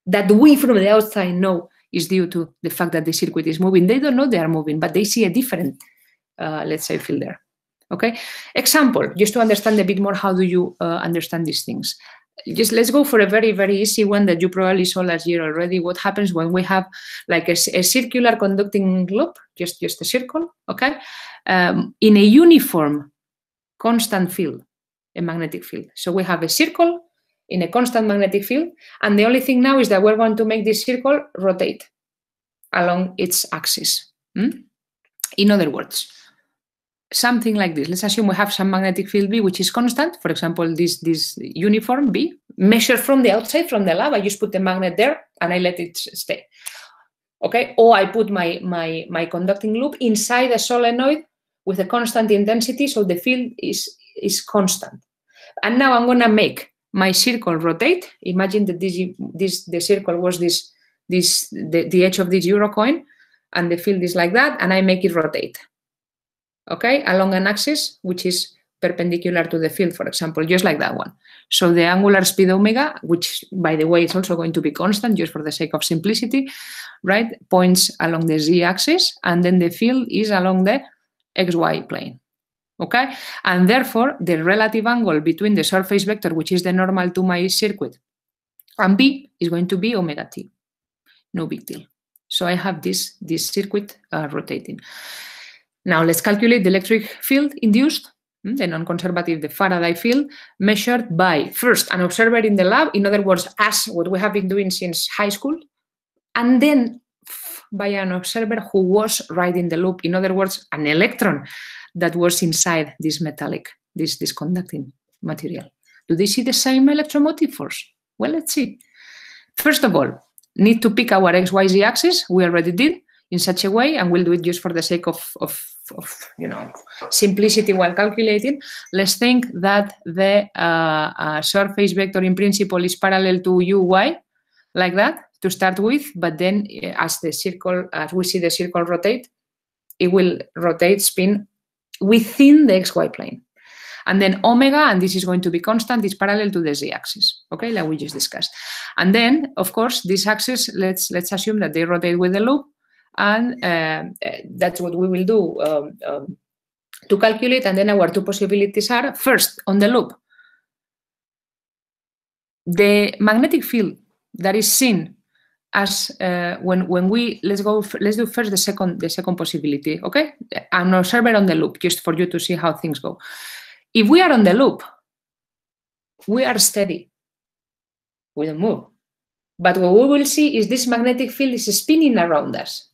that we from the outside know is due to the fact that the circuit is moving. They don't know they are moving, but they see a different, let's say, field there. Okay. Example, just to understand a bit more, how do you understand these things? Just let's go for a very, very easy one that you probably saw last year already. What happens when we have like a circular conducting loop, just a circle, okay, in a uniform constant field, a magnetic field. So we have a circle in a constant magnetic field, and the only thing now is that we're going to make this circle rotate along its axis. In other words, something like this. Let's assume we have some magnetic field B, which is constant. For example, this uniform B, measured from the outside, from the lab. I just put the magnet there and I let it stay. Okay. Or I put my conducting loop inside a solenoid with a constant intensity, so the field is constant. And now I'm going to make my circle rotate. Imagine that the circle was the edge of this euro coin, and the field is like that, and I make it rotate, okay, along an axis which is perpendicular to the field, for example, just like that one. So the angular speed omega, which, by the way, is also going to be constant just for the sake of simplicity, right, points along the z-axis, and then the field is along the xy plane, okay? And therefore, the relative angle between the surface vector, which is the normal to my circuit, and B is going to be omega t. No big deal. So I have this circuit rotating. Now let's calculate the electric field induced, the non-conservative, the Faraday field, measured by, first, an observer in the lab, in other words, as what we have been doing since high school, and then by an observer who was right in the loop, in other words, an electron that was inside this metallic, this conducting material. Do they see the same electromotive force? Well, let's see. First of all, need to pick our XYZ axis. We already did in such a way, and we'll do it just for the sake of simplicity while calculating. Let's think that the surface vector in principle is parallel to uy, like that, to start with, but then as we see the circle rotate, it will rotate, spin within the xy plane. And then omega, and this is going to be constant, is parallel to the z-axis, okay, like we just discussed. And then, of course, this axis, let's assume that they rotate with the loop, and that's what we will do to calculate. And then our two possibilities are, first, on the loop, the magnetic field that is seen as when we let's do first the second possibility, okay? An observer on the loop, just for you to see how things go. If we are on the loop, we are steady. We don't move. But what we will see is this magnetic field is spinning around us.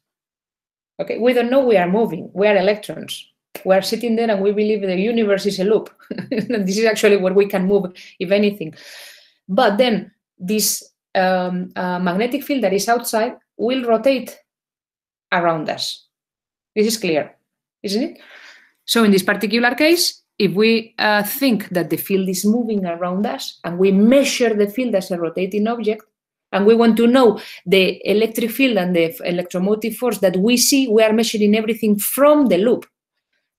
Okay, we don't know we are moving. We are electrons. We are sitting there and we believe the universe is a loop. This is actually where we can move, if anything. But then this magnetic field that is outside will rotate around us. This is clear, isn't it? So in this particular case, if we think that the field is moving around us and we measure the field as a rotating object, and we want to know the electric field and the electromotive force that we see, we are measuring everything from the loop,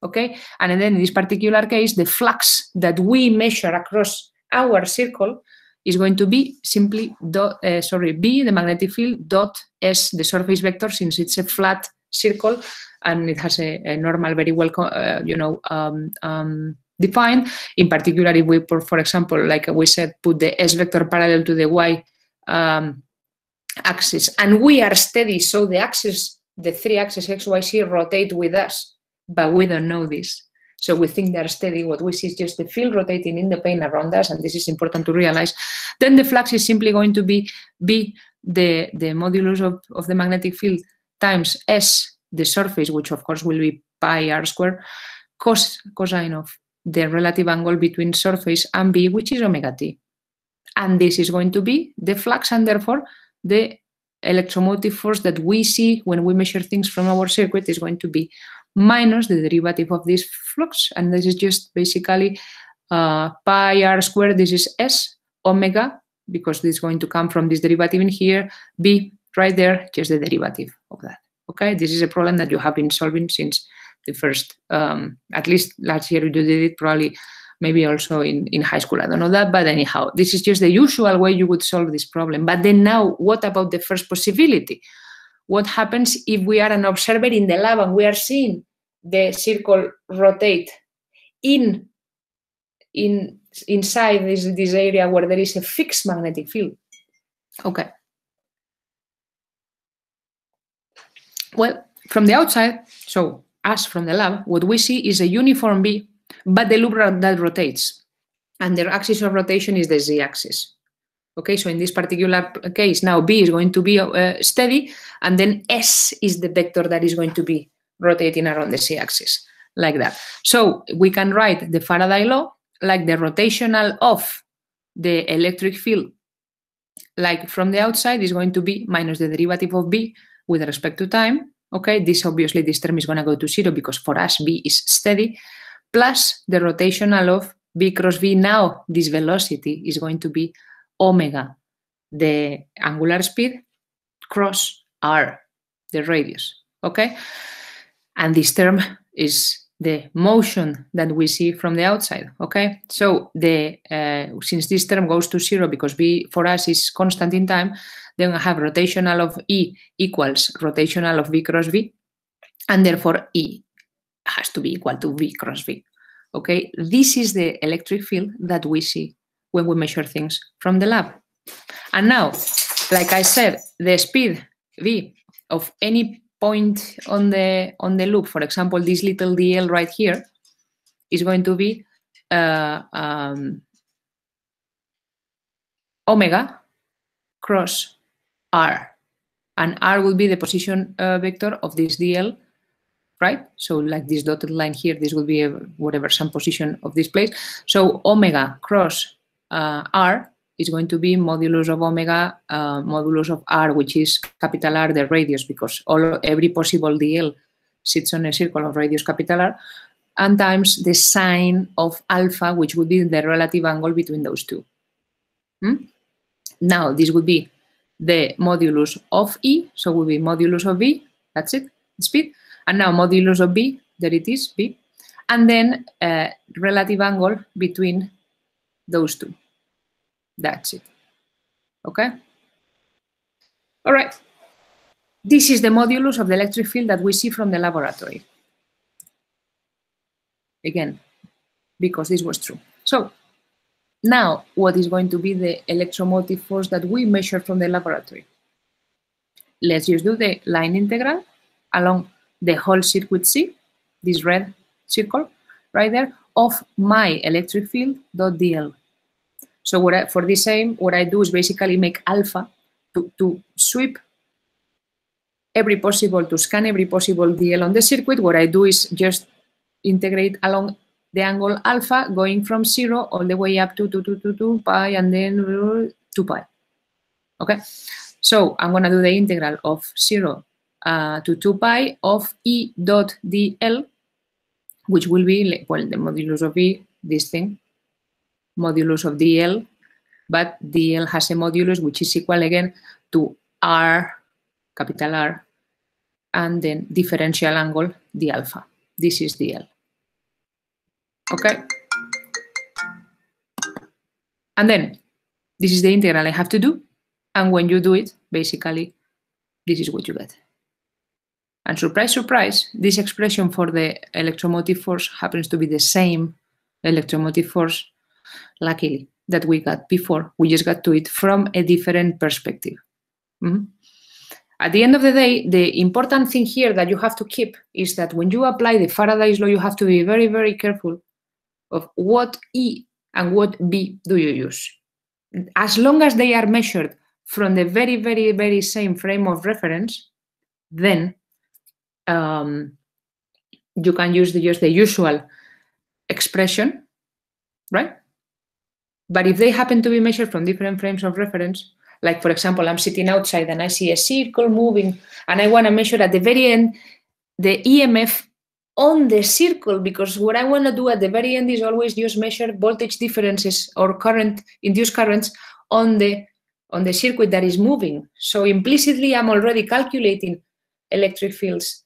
okay? And then in this particular case, the flux that we measure across our circle is going to be simply B, the magnetic field, dot S, the surface vector, since it's a flat circle and it has a normal, very well, defined. In particular, if we, for example, like we said, put the S vector parallel to the Y axis, and we are steady, so the axis, the three axes X, Y, Z rotate with us, but we don't know this. So we think they're steady. What we see is just the field rotating in the plane around us, and this is important to realize. Then the flux is simply going to be the modulus of the magnetic field times S, the surface, which of course will be pi r squared, cosine of the relative angle between surface and B, which is omega t. And this is going to be the flux, and therefore the electromotive force that we see when we measure things from our circuit is going to be minus the derivative of this flux. And this is just basically pi r squared. This is S omega, because this is going to come from this derivative in here, B right there, just the derivative of that. Okay, this is a problem that you have been solving since the first, at least last year you did it, probably maybe also in high school, I don't know that, but anyhow, this is just the usual way you would solve this problem. But then now, what about the first possibility? What happens if we are an observer in the lab and we are seeing the circle rotate inside this area where there is a fixed magnetic field? Okay. Well, from the outside, so us from the lab, what we see is a uniform B, but the loop that rotates, and their axis of rotation is the z-axis. Okay, so in this particular case, now B is going to be steady, and then S is the vector that is going to be rotating around the z-axis, like that. So we can write the Faraday law like the rotational of the electric field, like from the outside, is going to be minus the derivative of B with respect to time, Okay, this obviously, this term is going to go to 0 because for us, V is steady, plus the rotational of V cross V. Now, this velocity is going to be omega, the angular speed, cross R, the radius, okay? And this term is the motion that we see from the outside, okay? So since this term goes to 0 because V for us is constant in time, then we have rotational of E equals rotational of V cross V, and therefore E has to be equal to V cross V, okay? This is the electric field that we see when we measure things from the lab. And now, like I said, the speed V of any point on the loop, for example, this little dl right here, is going to be omega cross r, and r will be the position vector of this dl, right? So like this dotted line here, this will be whatever, some position of this place. So omega cross r is going to be modulus of omega modulus of r, which is capital R, the radius, because every possible dl sits on a circle of radius capital R, and times the sine of alpha, which would be the relative angle between those two. Now, this would be the modulus of E, so it will be modulus of V, that's it, speed, and now modulus of B, there it is, B, and then relative angle between those two. That's it. Okay? All right. This is the modulus of the electric field that we see from the laboratory. Again, because this was true. So, now what is going to be the electromotive force that we measure from the laboratory? Let's just do the line integral along the whole circuit C, this red circle right there, of my electric field dot dl. So for the same, what I do is basically make alpha to sweep every possible, to scan every possible dl on the circuit. What I do is just integrate along the angle alpha going from 0 all the way up to 2 pi and then 2 pi. Okay, so I'm going to do the integral of 0 to 2 pi of E dot dl, which will be, well, the modulus of E, this thing, modulus of dl, but dl has a modulus which is equal again to r, capital R, and then differential angle d alpha. This is dl. Okay? And then this is the integral I have to do. And when you do it, basically, this is what you get. And surprise, surprise, this expression for the electromotive force happens to be the same electromotive force, luckily, that we got before. We just got to it from a different perspective. At the end of the day, the important thing here that you have to keep is that when you apply the Faraday's law, you have to be very, very careful of what E and what B do you use. As long as they are measured from the very, very, very same frame of reference, then you can use just the usual expression, right? But if they happen to be measured from different frames of reference, like, for example, I'm sitting outside and I see a circle moving and I want to measure at the very end the EMF on the circle, because what I want to do at the very end is always just measure voltage differences or induced currents on the circuit that is moving. So implicitly, I'm already calculating electric fields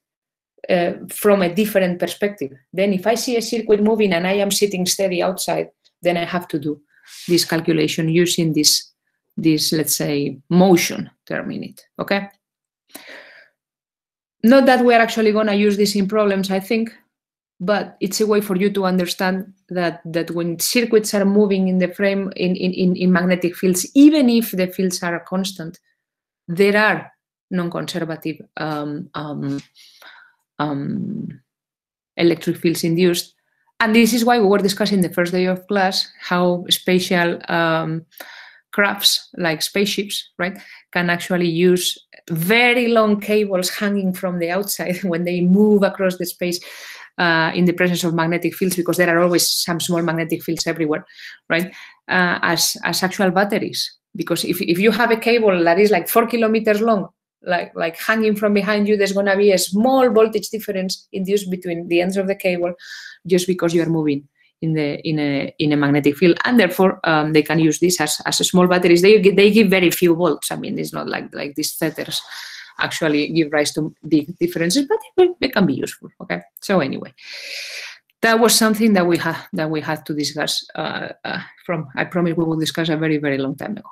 from a different perspective. Then if I see a circuit moving and I am sitting steady outside, then I have to do this calculation using this, let's say, motion term in it, okay? Not that we're actually going to use this in problems, I think, but it's a way for you to understand that when circuits are moving in the frame in magnetic fields, even if the fields are constant, there are non-conservative electric fields induced. And this is why we were discussing the first day of class how spatial crafts like spaceships, right, can actually use very long cables hanging from the outside when they move across the space in the presence of magnetic fields, because there are always some small magnetic fields everywhere, right, as actual batteries. Because if you have a cable that is like 4 kilometers long like hanging from behind you, there's going to be a small voltage difference induced between the ends of the cable just because you are moving in a magnetic field, and therefore they can use this as a small batteries. They give very few volts. I mean, it's not like these tethers actually give rise to big differences, but they can be useful. Okay, so anyway, that was something that we had to discuss. I promise we will discuss a very, very long time ago.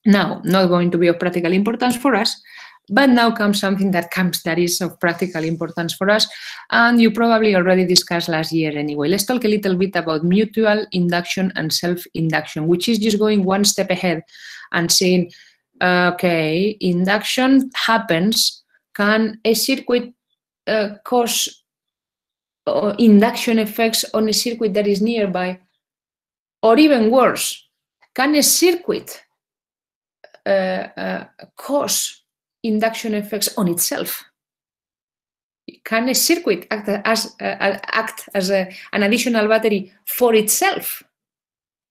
Now, not going to be of practical importance for us, but now comes something that is of practical importance for us, and you probably already discussed last year anyway. Let's talk a little bit about mutual induction and self-induction, which is just going one step ahead and saying, okay, induction happens. Can a circuit cause induction effects on a circuit that is nearby? Or even worse, can a circuit cause induction effects on itself? Can a circuit act as an additional battery for itself?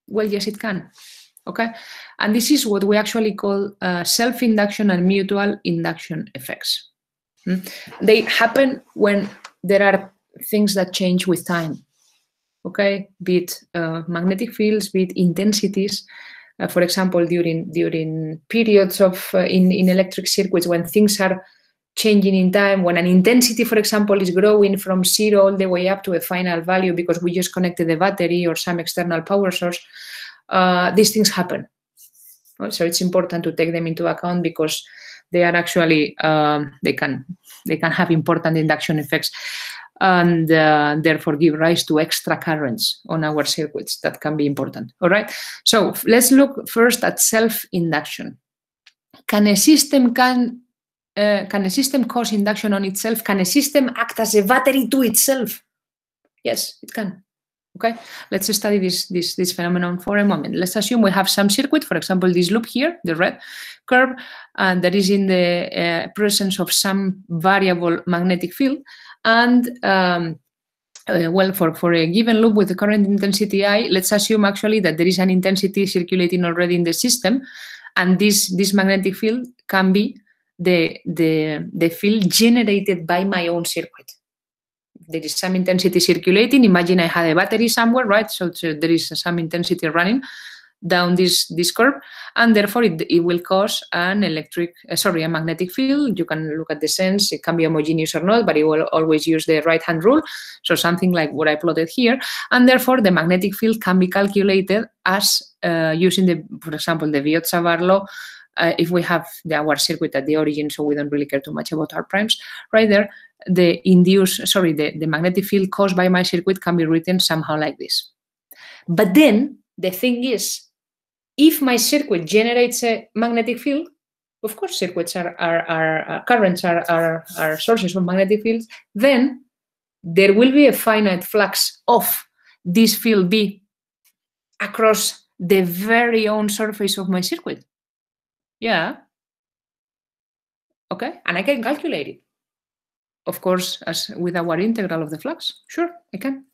Well, yes, it can. Okay, and this is what we actually call self-induction and mutual induction effects. They happen when there are things that change with time. Okay, be it magnetic fields, be it intensities. For example, during periods of in electric circuits, when things are changing in time, when an intensity, for example, is growing from 0 all the way up to a final value because we just connected the battery or some external power source, these things happen. So it's important to take them into account because they are actually they can have important induction effects, and therefore give rise to extra currents on our circuits that can be important. All right. So let's look first at self-induction. Can a system cause induction on itself? Can a system act as a battery to itself? Yes, it can. Okay. Let's study this phenomenon for a moment. Let's assume we have some circuit, for example, this loop here, the red curve, and that is in the presence of some variable magnetic field. And well, for a given loop with the current intensity I, let's assume actually that there is an intensity circulating already in the system, and this magnetic field can be the field generated by my own circuit. There is some intensity circulating. Imagine I had a battery somewhere, right? So there is some intensity running down this curve, and therefore it will cause a magnetic field. You can look at the sense. It can be homogeneous or not, but it will always use the right-hand rule. So something like what I plotted here, and therefore the magnetic field can be calculated as using for example, the Biot-Savart law. If we have our circuit at the origin, so we don't really care too much about R primes, right there, the magnetic field caused by my circuit can be written somehow like this. But then the thing is, if my circuit generates a magnetic field, of course, circuits currents are sources of magnetic fields, then there will be a finite flux of this field B across the very own surface of my circuit. Yeah. Okay, and I can calculate it. Of course, as with our integral of the flux. Sure, I can.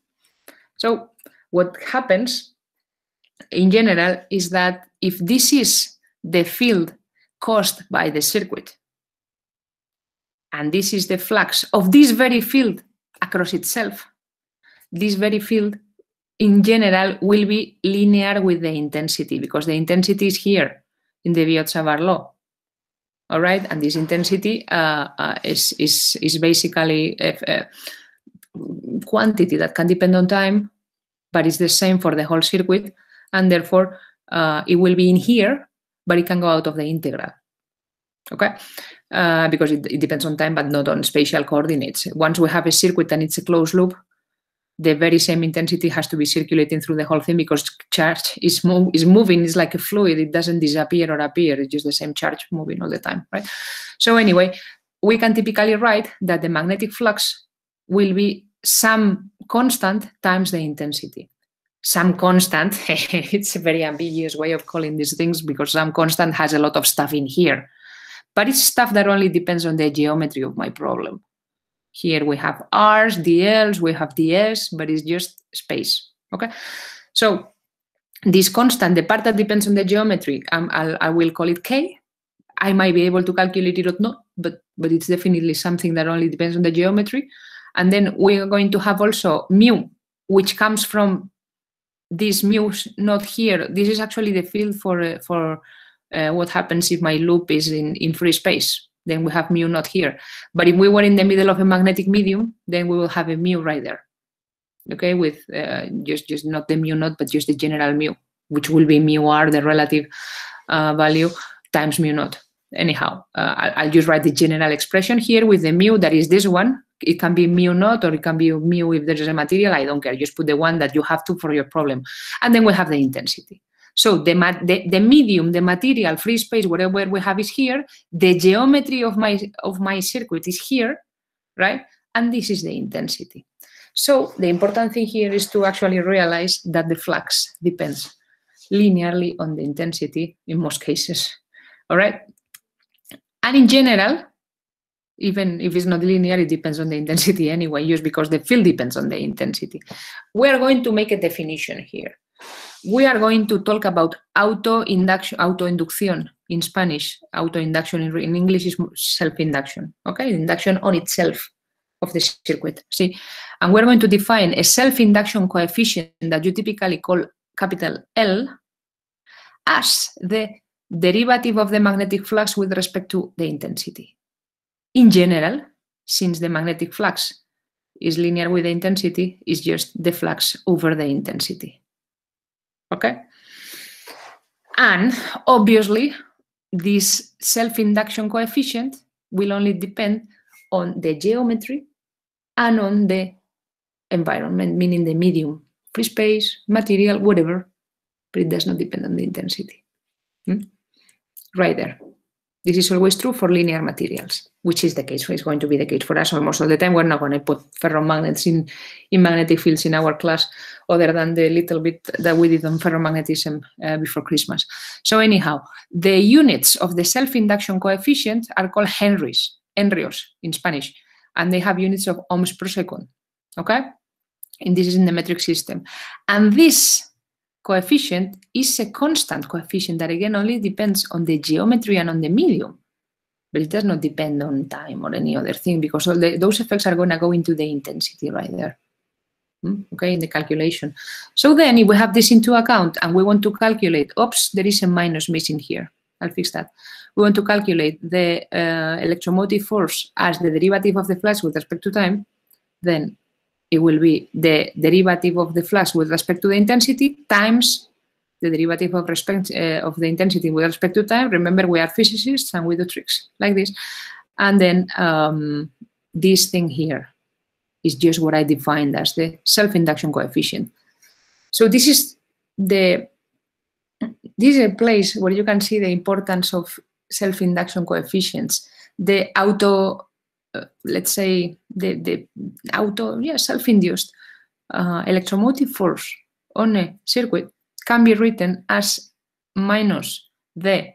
So what happens in general is that if this is the field caused by the circuit, and this is the flux of this very field across itself, this very field in general will be linear with the intensity, because the intensity is here in the Biot-Savart law. All right, and this intensity is basically a quantity that can depend on time, but it's the same for the whole circuit, and therefore it will be in here, but it can go out of the integral. Okay, because it depends on time, but not on spatial coordinates. Once we have a circuit and it's a closed loop, the very same intensity has to be circulating through the whole thing, because charge is moving. It's like a fluid. It doesn't disappear or appear. It's just the same charge moving all the time, right? So anyway, we can typically write that the magnetic flux will be some constant times the intensity. Some constant, it's a very ambiguous way of calling these things, because some constant has a lot of stuff in here. But it's stuff that only depends on the geometry of my problem. Here we have R's, DL's, we have DS, but it's just space, okay? So this constant, the part that depends on the geometry, I will call it K, I might be able to calculate it or not, but it's definitely something that only depends on the geometry. And then we are going to have also mu, which comes from this mu not here. This is actually the field for what happens if my loop is in free space. Then we have mu not here. But if we were in the middle of a magnetic medium, then we will have a mu right there. Okay, with just not the mu naught, but just the general mu, which will be mu r, the relative value, times mu naught. Anyhow, I'll just write the general expression here with the mu, that is this one. It can be mu naught or it can be mu if there's a material. I don't care. Just put the one that you have to for your problem. And then we have the intensity. So the medium, the material, free space, whatever we have is here. The geometry of my circuit is here, right? And this is the intensity. So the important thing here is to actually realize that the flux depends linearly on the intensity in most cases. All right? And in general, even if it's not linear, it depends on the intensity anyway, just because the field depends on the intensity. We are going to make a definition here. We are going to talk about autoinducción in Spanish. Autoinduction in English is self-induction. Okay, induction on itself of the circuit. See, and we're going to define a self-induction coefficient that you typically call capital L as the derivative of the magnetic flux with respect to the intensity. In general, since the magnetic flux is linear with the intensity, it's just the flux over the intensity. Okay? And obviously, this self-induction coefficient will only depend on the geometry and on the environment, meaning the medium, free space, material, whatever, but it does not depend on the intensity. Right there. This is always true for linear materials, which is the case. It's going to be the case for us almost all the time. We're not going to put ferromagnets in magnetic fields in our class, other than the little bit that we did on ferromagnetism before Christmas. So anyhow, the units of the self-induction coefficient are called henrios in Spanish, and they have units of ohms per second. Okay? And this is in the metric system. And this coefficient is a constant coefficient that, again, only depends on the geometry and on the medium. But it does not depend on time or any other thing, because all those effects are going to go into the intensity right there. Okay, in the calculation. So then if we have this into account and we want to calculate, oops, there is a minus missing here. I'll fix that. We want to calculate the electromotive force as the derivative of the flux with respect to time, then it will be the derivative of the flux with respect to the intensity times the derivative of the intensity with respect to time. Remember, we are physicists and we do tricks like this. And then this thing here is just what I defined as the self-induction coefficient. So this is a place where you can see the importance of self-induction coefficients. The let's say the self-induced electromotive force on a circuit can be written as minus the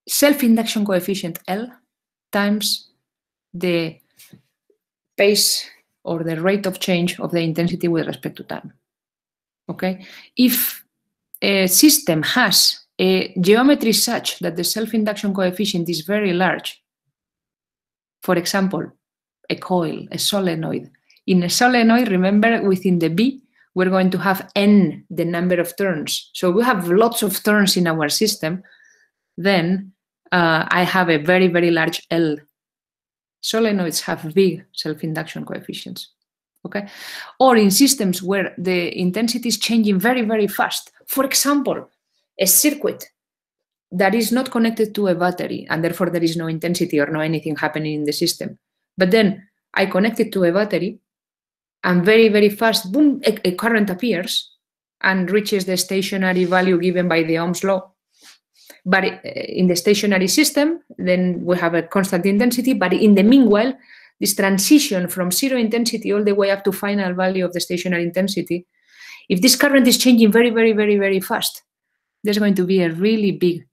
self-induction coefficient L times the pace or the rate of change of the intensity with respect to time. Okay? If a system has a geometry such that the self-induction coefficient is very large, for example, a coil, a solenoid. In a solenoid, remember, within the B, we're going to have N, the number of turns. So we have lots of turns in our system. Then I have a very, very large L. Solenoids have big self-induction coefficients. Okay? Or in systems where the intensity is changing very, very fast. For example, a circuit that is not connected to a battery, and therefore there is no intensity or no anything happening in the system. But then I connect it to a battery, and very, very fast, boom, a current appears and reaches the stationary value given by the Ohm's law. But in the stationary system, then we have a constant intensity, but in the meanwhile, this transition from zero intensity all the way up to final value of the stationary intensity, if this current is changing very, very, very, very fast, there's going to be a really big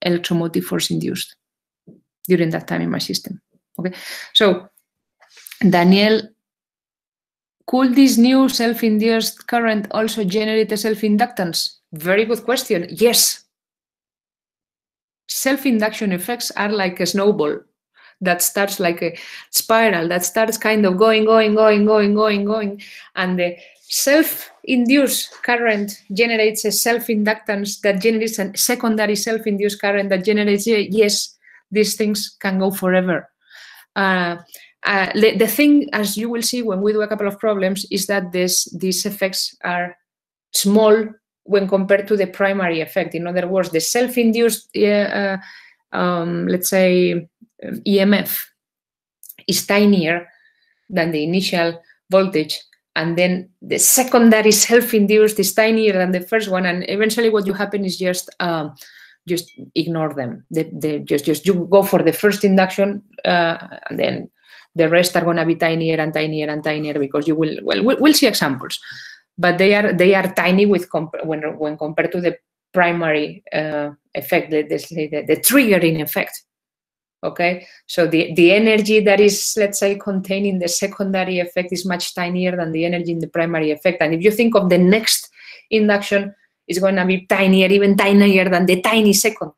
electromotive force induced during that time in my system. Okay, so Daniel, could this new self-induced current also generate a self-inductance? Very good question. Yes, self-induction effects are like a snowball that starts like a spiral, that starts kind of going, and the self-induced current generates a self-inductance that generates a secondary self-induced current that generates, yes, these things can go forever. The thing, as you will see when we do a couple of problems, is that these effects are small when compared to the primary effect. In other words, the self-induced, let's say, EMF is tinier than the initial voltage, and then the secondary self-induced is tinier than the first one, and eventually what you happen is just ignore them. Just you go for the first induction, and then the rest are going to be tinier and tinier and tinier, because you will, well, we'll see examples, but they are tiny when compared to the primary effect, the triggering effect. Okay, so the energy that is, let's say, contained in the secondary effect is much tinier than the energy in the primary effect. And if you think of the next induction, it's going to be tinier, even tinier than the tiny second.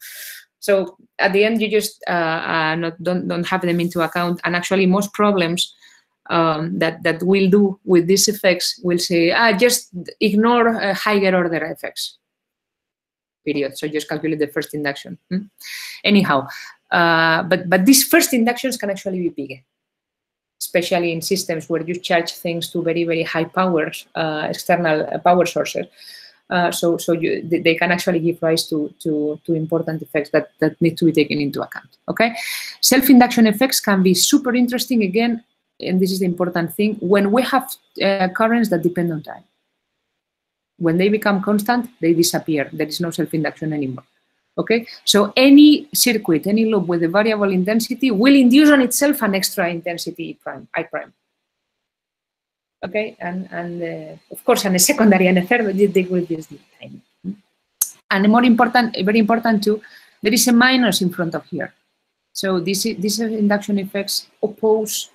So at the end, you just don't have them into account. And actually, most problems that we'll do with these effects will say, just ignore higher order effects. Period. So just calculate the first induction. Anyhow. But these first inductions can actually be bigger, especially in systems where you charge things to very, very high powers, external power sources. So they can actually give rise to important effects that need to be taken into account. Okay, self-induction effects can be super interesting again, and this is the important thing, when we have currents that depend on time. When they become constant, they disappear. There is no self-induction anymore. Okay, so any circuit, any loop with a variable intensity will induce on itself an extra intensity I prime. Okay, and of course, and a secondary and a third, they will be tiny. And more important, very important too, there is a minus in front of here. So these induction effects oppose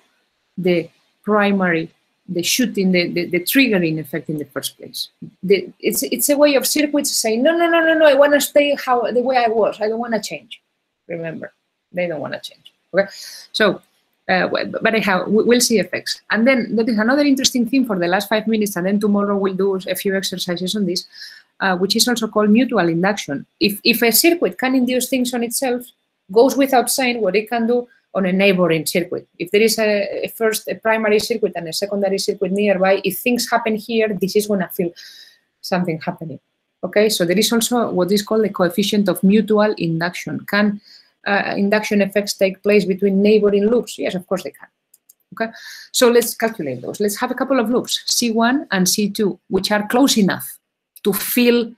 the primary, the shooting, the triggering effect in the first place. It's a way of circuits saying, no, I want to stay the way I was. I don't want to change. Remember, they don't want to change. Okay, so, but anyhow, we'll see effects. And then there is another interesting thing for the last 5 minutes, and then tomorrow we'll do a few exercises on this, which is also called mutual induction. If a circuit can induce things on itself, goes without saying what it can do on a neighboring circuit. If there is a primary circuit and a secondary circuit nearby, if things happen here, this is going to feel something happening. Okay, so there is also what is called the coefficient of mutual induction. Can induction effects take place between neighboring loops? Yes, of course they can. Okay, so let's calculate those. Let's have a couple of loops, C1 and C2, which are close enough to feel,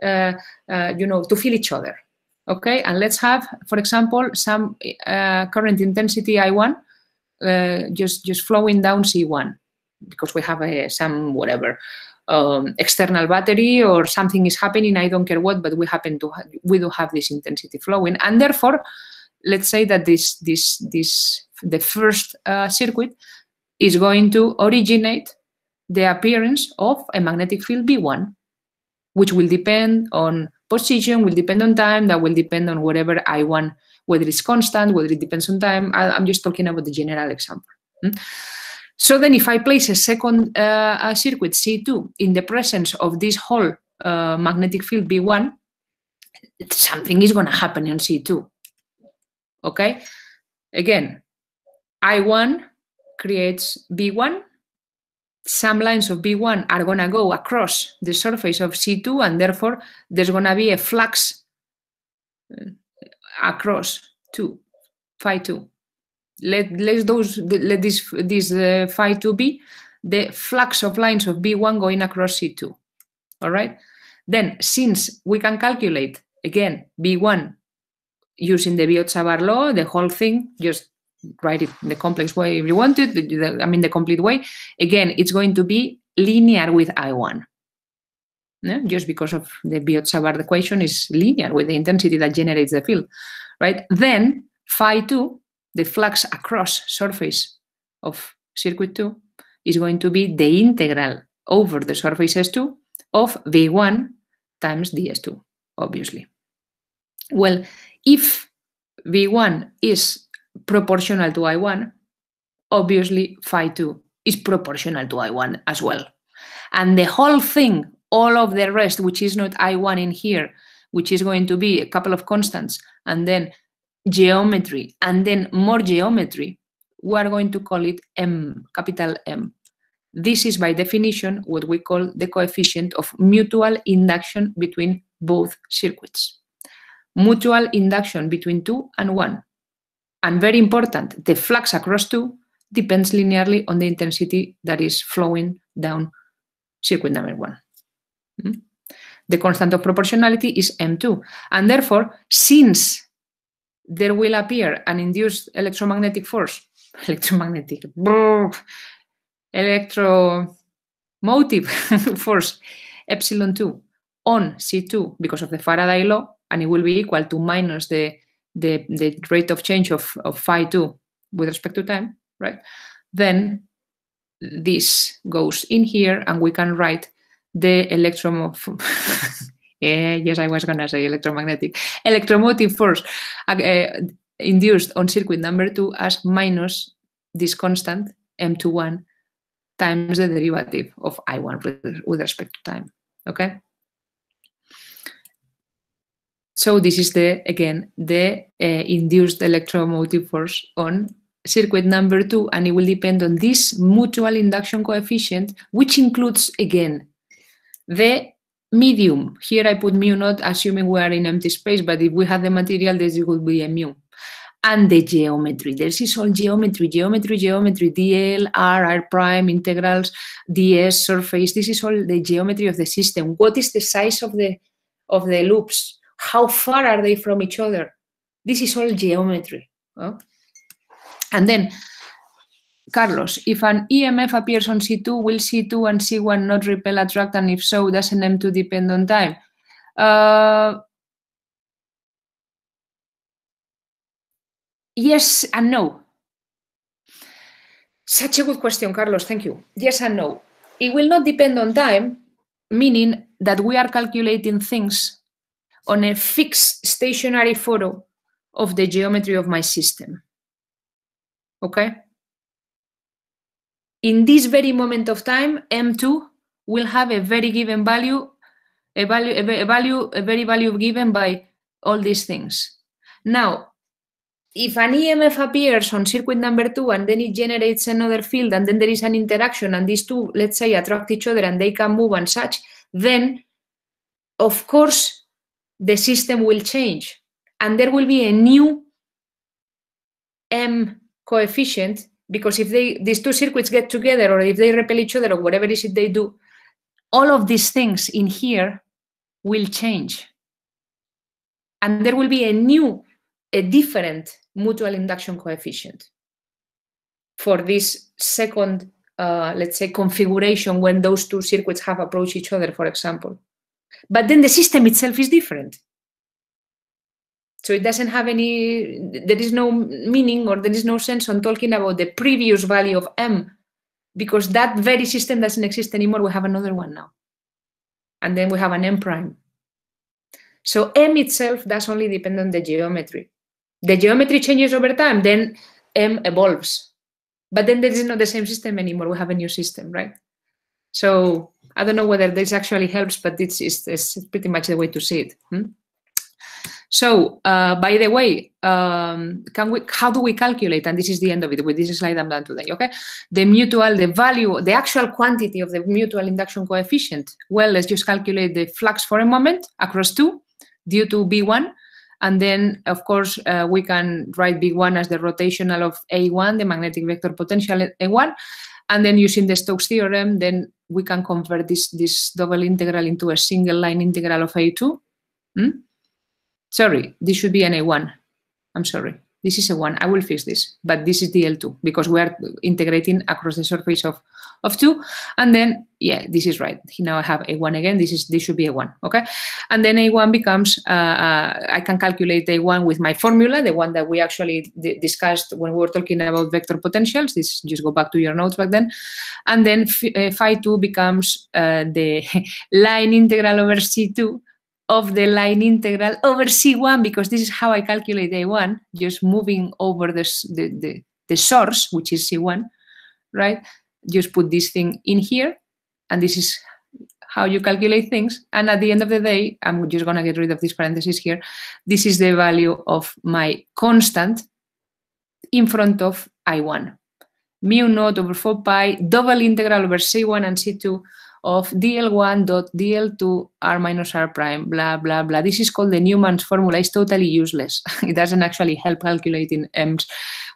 to feel each other. Okay, and let's have, for example, some current intensity I1 just flowing down C1, because we have some whatever external battery or something is happening. I don't care what, but we do have this intensity flowing, and therefore, let's say that the first circuit is going to originate the appearance of a magnetic field B1, which will depend on position, will depend on time, that will depend on whatever I1, whether it's constant, whether it depends on time. I'm just talking about the general example. So then if I place a second circuit, C2, in the presence of this whole magnetic field B1, something is going to happen in C2. Okay? Again, I1 creates B1. Some lines of B1 are going to go across the surface of C2, and therefore there's going to be a flux across 2, phi 2. Let this phi 2 be the flux of lines of B1 going across C2. All right. Then, since we can calculate again B1 using the Biot-Savart law, the whole thing, just write it in the complex way if you want it, the complete way. Again, it's going to be linear with I1. Yeah? Just because of the Biot-Savart equation is linear with the intensity that generates the field, right? Then phi 2, the flux across surface of circuit 2, is going to be the integral over the surface S2 of V1 times ds2, obviously. Well, if V1 is proportional to I1, obviously phi 2 is proportional to I1 as well. And the whole thing, all of the rest, which is not I1 in here, which is going to be a couple of constants, and then geometry, and then more geometry, we are going to call it M, capital M. This is by definition what we call the coefficient of mutual induction between both circuits. Mutual induction between 2 and 1. And very important, the flux across 2 depends linearly on the intensity that is flowing down circuit number 1. The constant of proportionality is M2. And therefore, since there will appear an induced electromotive force, epsilon 2 on C2 because of the Faraday law, and it will be equal to minus the rate of change of phi 2 with respect to time, right? Then this goes in here, and we can write the yes, I was going to say electromotive force induced on circuit number 2 as minus this constant M21 times the derivative of I1 with respect to time, okay? So this is again the induced electromotive force on circuit number 2, and it will depend on this mutual induction coefficient, which includes again the medium. Here I put mu naught, assuming we are in empty space, but if we have the material, this would be a mu. And the geometry. This is all geometry, DL, R prime, integrals, ds, surface. This is all the geometry of the system. What is the size of the loops? How far are they from each other? This is all geometry. Oh? And then, Carlos, if an EMF appears on C2, will C2 and C1 not repel, attract, and if so, does an M2 depend on time? Yes and no. Such a good question, Carlos. Thank you. Yes and no. It will not depend on time, meaning that we are calculating things on a fixed stationary photo of the geometry of my system. Okay? In this very moment of time, M2 will have a very given value, a very value given by all these things. Now, if an EMF appears on circuit number 2 and then it generates another field and then there is an interaction and these two, let's say, attract each other and they can move and such, then, of course, the system will change and there will be a new M coefficient, because if these two circuits get together or if they repel each other or whatever it is they do, all of these things in here will change. And there will be a different mutual induction coefficient for this second, let's say, configuration when those two circuits have approached each other, for example. But then the system itself is different. So it doesn't have there is no meaning or there is no sense on talking about the previous value of M, because that very system doesn't exist anymore. We have another one now. And then we have an M prime. So M itself does only depend on the geometry. The geometry changes over time, then M evolves. But then this is not the same system anymore. We have a new system, right? So I don't know whether this actually helps, but it's pretty much the way to see it. So, by the way, how do we calculate? And this is the end of it. With this slide, I'm done today, okay? The value, the actual quantity of the mutual induction coefficient. Well, let's just calculate the flux for a moment across 2 due to B1. And then, of course, we can write B1 as the rotational of A1, the magnetic vector potential A1. And then using the Stokes theorem, then we can convert this double integral into a single line integral of A2. Sorry, this should be an A1. I'm sorry. This is a 1. I will fix this. But this is the L2 because we are integrating across the surface of 2. And then, yeah, this is right. Now I have A1 again. This should be a 1. Okay. And then A1 becomes, I can calculate A1 with my formula, the one that we actually discussed when we were talking about vector potentials. This, just go back to your notes back then. And then phi 2 becomes the line integral over C2 of the line integral over C1, because this is how I calculate A1, just moving over the source, which is C1, right? Just put this thing in here, and this is how you calculate things. And at the end of the day, I'm just going to get rid of this parenthesis here. This is the value of my constant in front of I1. Mu naught over 4 pi, double integral over C1 and C2 of dl1 dot dl2 r minus r prime, blah, blah, blah. This is called the Newman's formula. It's totally useless. It doesn't actually help calculating m's.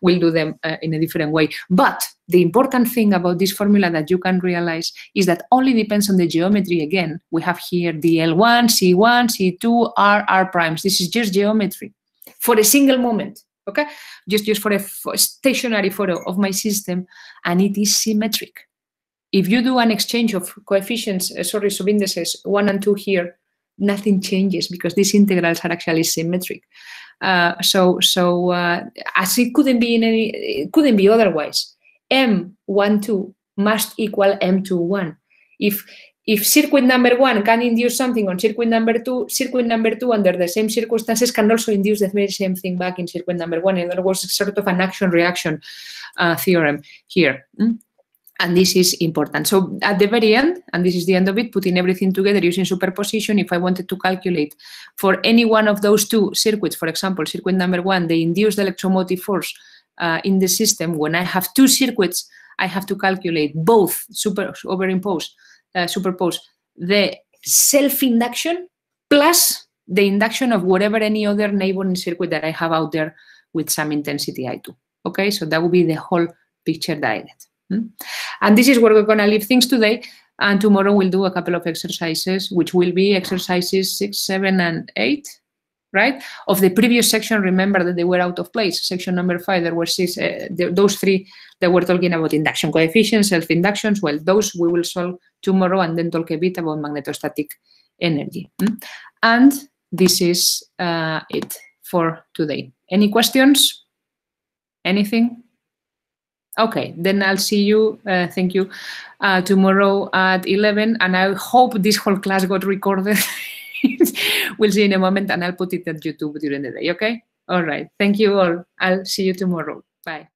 We'll do them in a different way. But the important thing about this formula that you can realize is that only depends on the geometry again. We have here dl1, c1, c2, r primes. This is just geometry for a single moment. Okay, just for a stationary photo of my system, and it is symmetric. If you do an exchange of coefficients, of indices 1 and 2 here, nothing changes because these integrals are actually symmetric. As it couldn't be otherwise. M12 must equal M21. If circuit number 1 can induce something on circuit number 2 under the same circumstances can also induce the very same thing back in circuit number 1. In other words, it's sort of an action-reaction theorem here. And this is important. So at the very end, and this is the end of it, putting everything together using superposition, if I wanted to calculate for any one of those two circuits, for example, circuit number 1, the induced electromotive force in the system, when I have two circuits, I have to calculate both, superpose the self-induction plus the induction of whatever any other neighboring circuit that I have out there with some intensity I2. Okay, so that would be the whole picture that I get. And this is where we're going to leave things today. And tomorrow we'll do a couple of exercises, which will be exercises 6, 7, and 8, right? Of the previous section, remember that they were out of place. Section number 5, there were 6, those 3 that were talking about induction coefficients, self-inductions. Well, those we will solve tomorrow and then talk a bit about magnetostatic energy. And this is it for today. Any questions? Anything? Okay, then I'll see you, thank you, tomorrow at 11. And I hope this whole class got recorded. We'll see in a moment, and I'll put it on YouTube during the day, okay? All right, thank you all. I'll see you tomorrow. Bye.